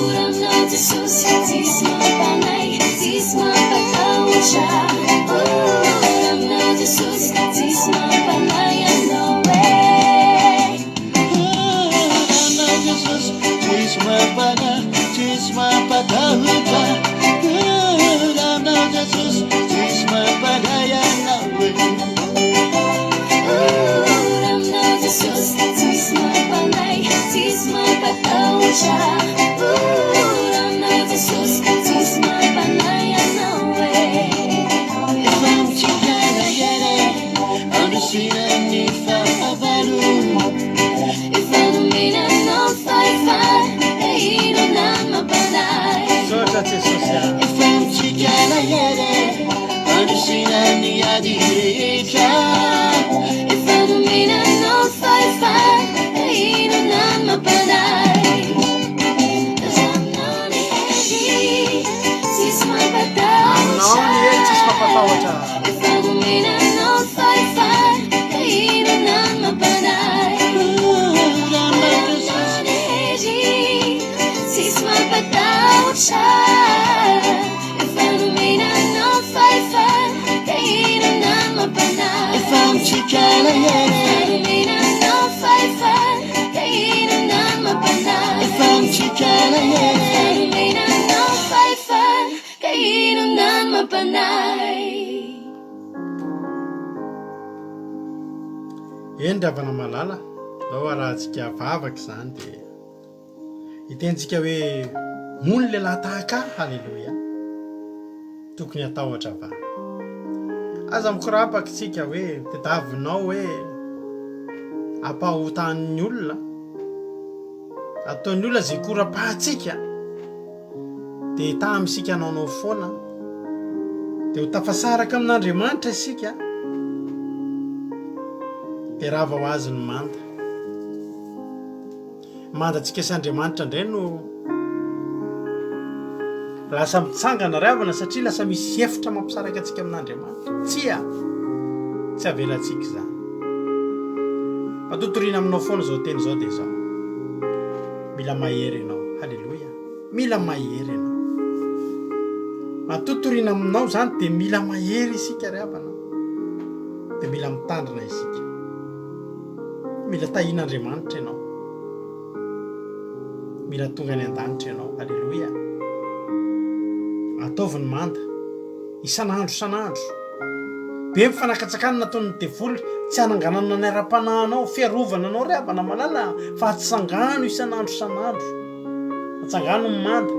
endravana malala zao arahantsika vavaky zany de hitentsika hoe mony lehilahy tahaka halleloia tokony atahotra va aza mikorapaka tsika hoe tedavinao hoe ampahotan'ny olona ataon'ny olona zay korapahatsika de tamisika anaonao foana de ho tafasaraka amin'Andriamanitra isika de rava ho azy ny mandatsika sy Andriamanitra indray no lasa mitsangana ravana satria lasa misy efitra mampisaraka atsika amin'Andriamanitra tsy avelatsika zany matotorina aminao foana zao teny zao de zao mila mahery ianao halleloia mila mahery ianao matotorina aminao zany de mila mahery isika ravana de mila mitandrina isika mila tahin'Andriamanitra ianao mila tonga any an-danitra ianao halleloia ataoviny manda isan'andro be mifanakatsakany nataony devoly tsy ananganana ny ara-panahinao fiarovana anao ravana malala fa atsangano isan'andro atsangano ny manda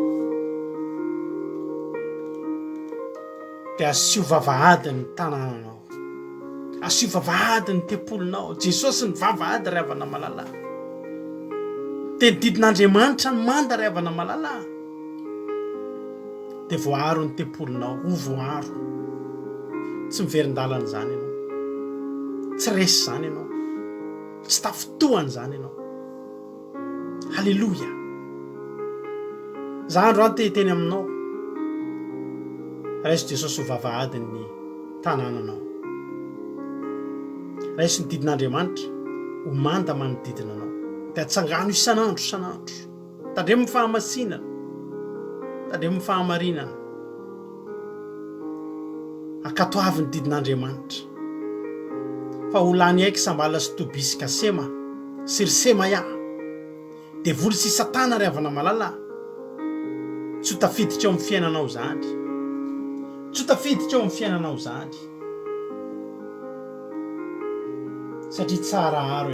de asio vavahadiny tanànanao asio vavahadiny tempolinao Jesosy ny vavahady ravana malala de didin'Andriamanitra ny manda ravana malala de voaro ny tempolinao ho voaro tsy miverin-dalana zany ianao tsy resy zany ianao tsy tafitohany zany ianao halleloia za andro any teny aminao raiso Jesosy ho vavahadiny tanànanao raiso ny didin'Andriamanitra ho manda manodidina anao de atsangano isan'andro tandremo ny fahamasinana tandremo ny fahamarinana akatoavy ny didin'Andriamanitra fa olany aiky sambala sy tobisika sema siry sema ia de voly sy satana ravana malala tsy ho tafiditra eo amin'ny fiainanao zany tsy ho tafiditra eo amin'ny fiainanao zany satria tsara haro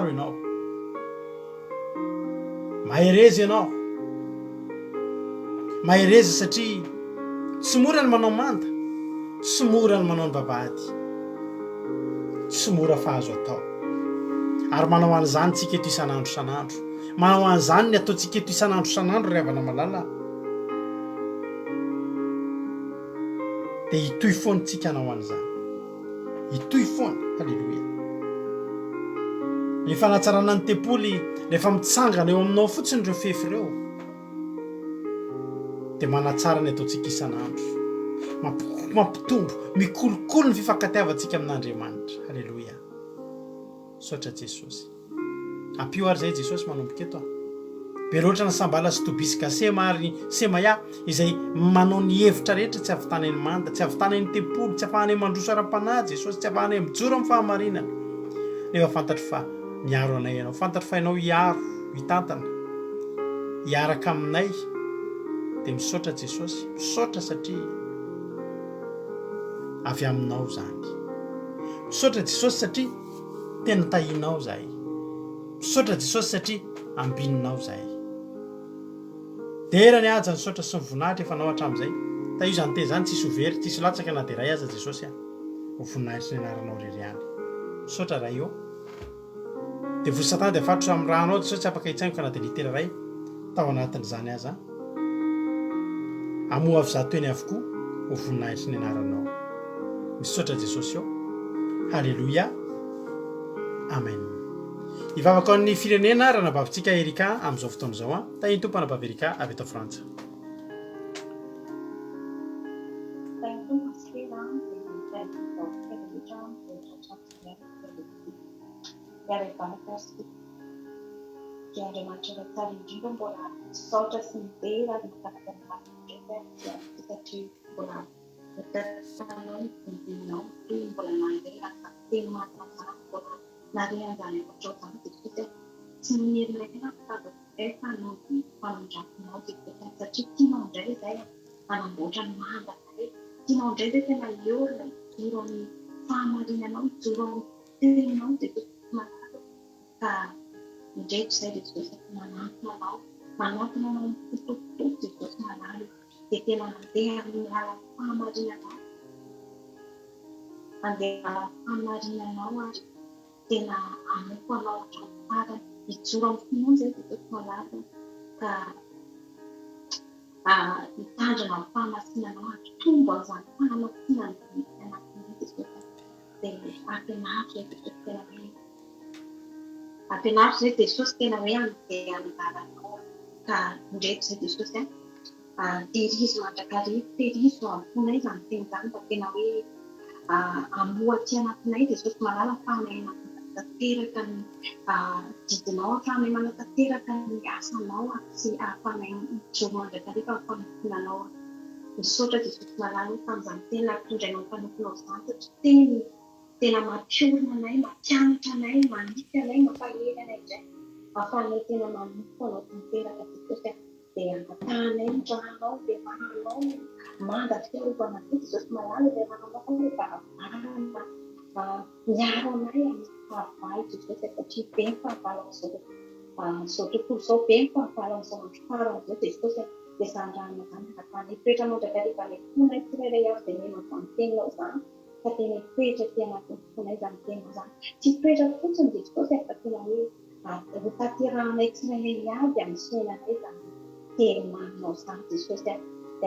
ianao maherezy ianao maherezy satria tsy mora ny manao manda tsy mora ny manao ny vavahady tsy mora fahazo atao ary manao an'izany tsika eto isan'andro manao an'izany ny ataontsika eto isan'andro ravana malala dia hitoy foantsika anao an'izany, hitoy foana. Halleloia. Ny fanatsarana ny tempoly rehefa mitsangana eo aminao fotsiny ireo fefy ireo dia manatsara ny ataontsika isan'andro, mampitombo, mikolokolo ny fifankatiavantsika amin'Andriamanitra. Halleloia. Saotra Jesosy. Ampio ary zay Jesosy manomboka eto. Be loatra ny sambala sy tobisika semary semaya izay manao ny hevitra rehetra tsy avitanany manda, tsy avitanany tempolo, tsy afahany mandroso ara-panahy Jesosy, tsy afahany mijoro amin'ny fahamarinana. Nefa fantatro fa miaro anay ianao, fantatro fa ianao hiaro, hitantana, hiaraka aminay. Dia misaotra Jesosy, misaotra satria avy aminao zany. Misaotra Jesosy satria tena tahinao zahay. Misaotra Jesosy satria ambininao zahay. Dera ny aja ny saotra sy ny voninahitra efa nao hatramin'izay. Ta io zany te zany tsisy overy, tsisy latsaka na dia ray aza Jesosy ho voninahitra sy ny anaranao reriany. Misaotra ray eo. Dia vory Satana dia fatotra amin'ny rahanao Jesosy tsy afaka hitsaingo ka na dia litera ray tao anatin'izany aza. Amoa avy zato eny avokoa ho voninahitra sy ny anaranao. Misaotra Jesosy eo. Halleluia. Amen. Ivavaka ny firenena raha nabavintsika Erika amin'izao fotoana izao tahiny tompo anabavy Erika avy eto Frantsa. Andriamanitra tsara indrindra mbola saotra sy midera ary mitakatsika satria mbola mitanao midinao toy mbola mandeha teny maromaro mbola narehan'izany ohatr'izany Jesosy tsy miherina fa efa no fanondrafonao Jesosy satria tianao indray izay manamboatra ny manda izay tianao indray izay tena eo ilay mijoro amin'ny fahamarinanao, mijoro amin'ny teninao Jesosy malaza ka indreky izay Jesosy manantona anao mitototo Jesosy malaza dia tena mandeha amin'ny ala fahamarinanao, mandeha ala fahamarinanao ary tena amoko anao hatramin'ny farany mijoro amin'ny finoana izay Jesosy malaza ka mitandrina amin'ny fahamasinanao ary tombo an'izany fahamasinana anatin'ny Jesosy dia ampianaritra izay Jesosy tena hoe ampianaritra izay Jesosy tena hoe andeha amidalanao ka indreky izay Jesosy terizo mandrakarivo, terizo amponay izany teny izany mba tena hoe amoha aty anatinay Jesosy malala ahafahanay manatanteraka ny didinao, ahafahanay manatanteraka ny asanao sy ahafahanay mijoro mandrakarivo amin'ny fanofonanao. Misaotra Jesosy malala tamin'izany tena tondrainao mpanofonao izany satria tena mampiorina anay, mampianatra anay, manita anay, mampahely anay indray ahafahanay tena manofo anao tanteraka Jesosy dia angatahanay ndranao dia mananao manda fiarovana ty Jesosy malala dia mananao hoe varavarana miaro anay amin'ny fahavalo Jesosy satria be ny fahavalo amin'izao tontolo izao, be ny fahavalo amin'izao andro farany izao Jesosy dia izany ranona izany angatahanay toetra mandrakariva anay fonay tsirairay avy dia nena izany teninao izany fa tena toetra ty anatin'ny fonay izany tena izany tsy toetra fotsiny Jesosy fa tena hoe hotanterahanay tsirairay avy amin'ny fiainanay izany teny maninao izany Jesosy dia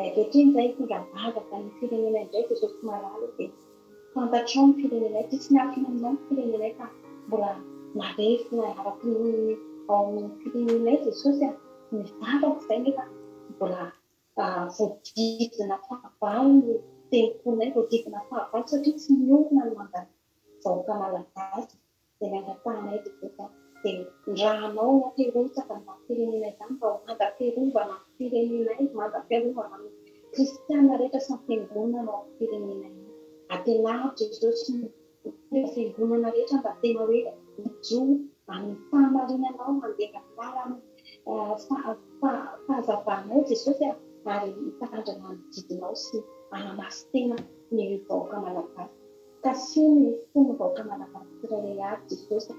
ankehitriny izay tonga mivavaka ny firenena indray Jesosy malala dia fantatrao ny firenenay tsy miafinanao ny firenenay ka mbola marefina araky ny ao amin'ny firenenay Jesosy mivavaka izay nefa mbola voadidina fahavalo ny temponay, voadidina fahavalo satria tsy miorina ny mandany vahoaka malagasy dia miangatahanay Jesosy dia ndrahanao naterotsaka ny firenenay izany mba ho manda-piarovana ny firenenay, manda-piarovana ny kristiana rehetra sy ny fiangonana ao amin'ny firenenay. Ampianaritra Jesosy ny fiangonana rehetra mba tena hoe mijoro amin'ny fahamarinanao, mandeha amin'ny fahazavanao Jesosy ary mitandrina ny didinao sy anamasy tena ny vahoaka malagasy. Kasiny ny fony vahoaka malagasy tsirairay avy Jesosy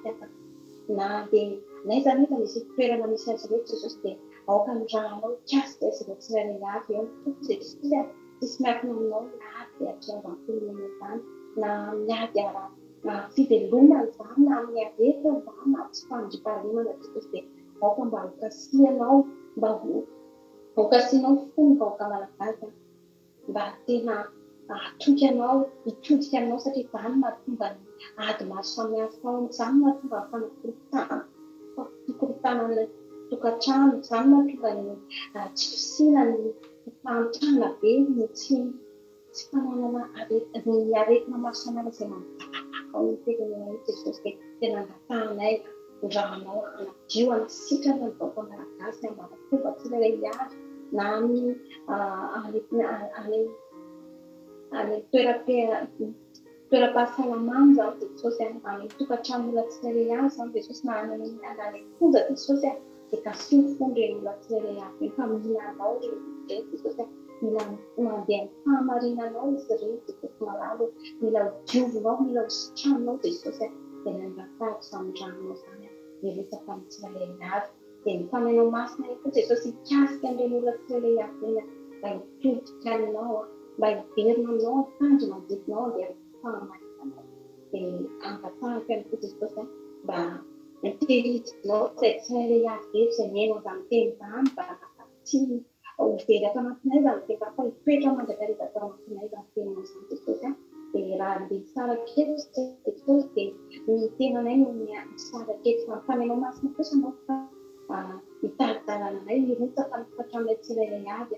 na dia naiza nefa misy toerana misy azy ireo Jesosy dia aoka ny ranao kasika azy ireo tsirairay avy eo Jesosy tsisy miankina aminao miady atriavam-pilomena izany na miady fivelomana izany na amin'ny aveta izany na tsy fandriampahalemana Jesosy dia aoka mba hokasianao mba hokasianao fony vahoaka malagasy mba tena atoky anao hitodika aminao satria izany mahatonga ny ady maro samihafa ao, izany mahatonga ny fikorotanana tokantrano, izany mahatonga ny tsy fisiana ny fahantrana be ny tsy fananana ny aretina maro samihafa izay mampatapaka ao ny firenena io Jesosy dia tena angatanay rahanao anadio anasitrana ny vaovao malagasy ambaratonga tsirairay avy na amin'ny any toeram-pahasalamana izany Jesosy amin'ny tokantrano olona tsirairay avy izany Jesosy na any fonja Jesosy dia kasio fony ireny olona tsirairay avy fa mila anao ireny Jesosy mila mandeha amin'ny fahamarinanao izy ireny Jesosy malalo mila diovinao mila hositranao Jesosy dia nangatahako izany ranonao izany miresaka amin'ny tsirairay avy dia ny fanainao masina io koa Jesosy hikasika an'ireny olona tsirairay avy ireny mba hitodika aminao mba hiverina aminao akanjo manodidinao andeha fahamarinanao dia angatahako ihany koa Jesosy mba hitehidinao izay tsirairay avy eto izay miaino an'izany teny izany mba tsy hovery ato anatinay izany teny fa hipetra mandrakareta ato anatinay izany tenanao izany Jesosy dia raha andeha tsara keto Jesosy dia ny tenanay no tsara keto fa fanainao masina kosa anao fa hitaridarana anay hirotaka ny tokantranoilay tsirairay avy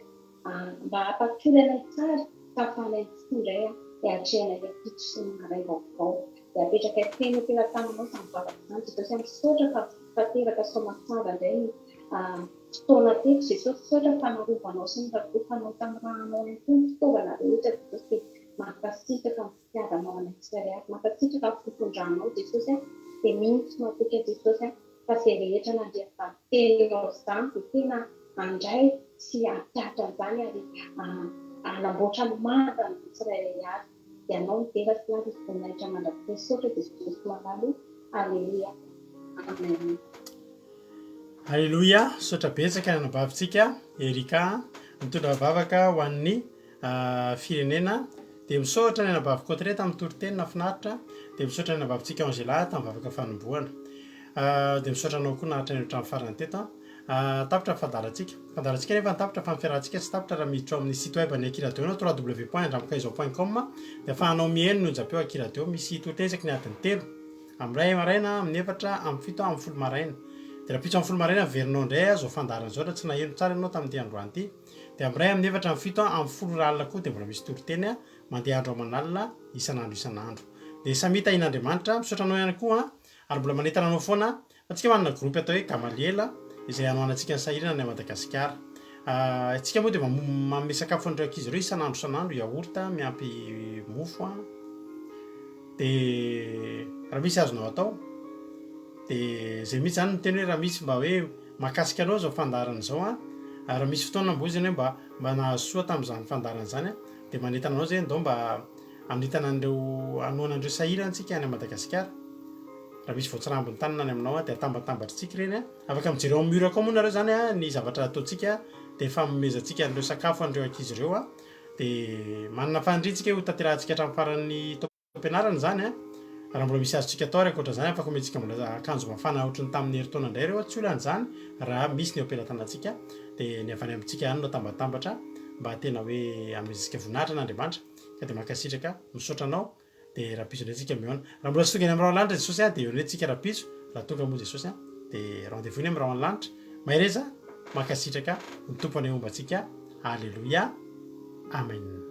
mba hampatory anay tsara fa fanay fondray dia atrehanay ilay pito sy ny maray vaovao dia apetraka teny ampelantananao izany vavaka izany Jesosy misaotra fa teraka soamatsara indray ny fotoana teto Jesosy saotra fanarovanao sy ny rakofanao tamin'ny rahanao ihany koa ny fitaovana rehetra Jesosy dia mankasitraka ny fitiavanao anay tsirairay avy mankasitraka ny fitondranao Jesosy dia mintsy matetika Jesosy fa izay rehetra nandrefa tenao izany dia tena andray sy atratra izany ary anamboatra manda ny tsirairay avy dia anao midera sy avy izy voninahitra mandrapitay saotra Jesosy malalo alleluia amen. Alleluia, saotra betsaka ny anabavitsika Erika mitondra vavaka ho an'ny firenena dia misaotra ny anabaviko Aotreta amin'ny toriteny nafinaritra dia misaotra ny anabavitsika Angela tamin'ny vavaka fanombohana dia misaotra anao koa nahatra ny hatramin'ny farany teto tapitra fandarantsika nefa tapitra fa ny fiarahantsika tsy tapitra raha miditra ao amin'ny site web ny Akira Radio anao www.andramokaizo.com dia afahanao mihaino no japeo Akira Radio misy totesaky ny adiny 3 amin'ny ray maraina amin'ny 4 amin'ny 7 amin'ny folo maraina dia raha pitso amin'ny folo maraina verinao indray azo fandaran zao tsy naheno tsara ianao tamin'ity androany ity dia amin'ny ray amin'ny 4 amin'ny 7 amin'ny folo ralina koa dia mbola misy toriteny mandeha andro aman'alina isan'andro dia samita in'Andriamanitra misaotra anao ihany koa ary mbola manentana anao foana fa tsika manana groupe atao hoe Gamaliela izay anohanantsika ny sahirana ny Madagasikara tsika moa dia manome sakafo an'ireo ankizy ireo isan'andro yaourt miampy mofo dia raha misy azonao atao dia zay mihitsy zany ny teny hoe raha misy mba hoe mahakasika anao zao fandarana izao raha misy fotoana mbo izy hoe mba nahazo soa tamin'izany fandarana izany dia manentana anao zay ndao mba anitana an'ireo anohanan'ireo sahirana antsika any Madagasikara raha misy voatsirambiny tanana any aminao dia atambatambatritsika ireny afaka mijery ao mur koa moa nareo zany ny zavatra ataontsika dia famomezantsika an'ireo sakafo an'ireo ankizy ireo dia manana fandrintsika ho tanterahantsika hatramin'ny faran'ny am-pianarana zany raha mbola misy azontsika atao ary ankoatra zany afaka omentsika mbola akanjo mafana ohatrany tamin'ny herintaona indray ireo tsy olan'izany raha misy ny ampelantanantsika dia ny avany amintsika ihany no tambatambatra mba tena hoe amezantsika voninahitra n'Andriamanitra ka dia mankasitraka misaotra anao dia raha piso indray tsika mihaona raha mbola tsy tonga any amin'ny rahalanitra Jesosy dia eo indray tsika raha piso raha tonga moa Jesosy dia rendez-vous ny amin'ny rahalanitra mahereza mankasitraka ny tompony ombantsika alleluia amen.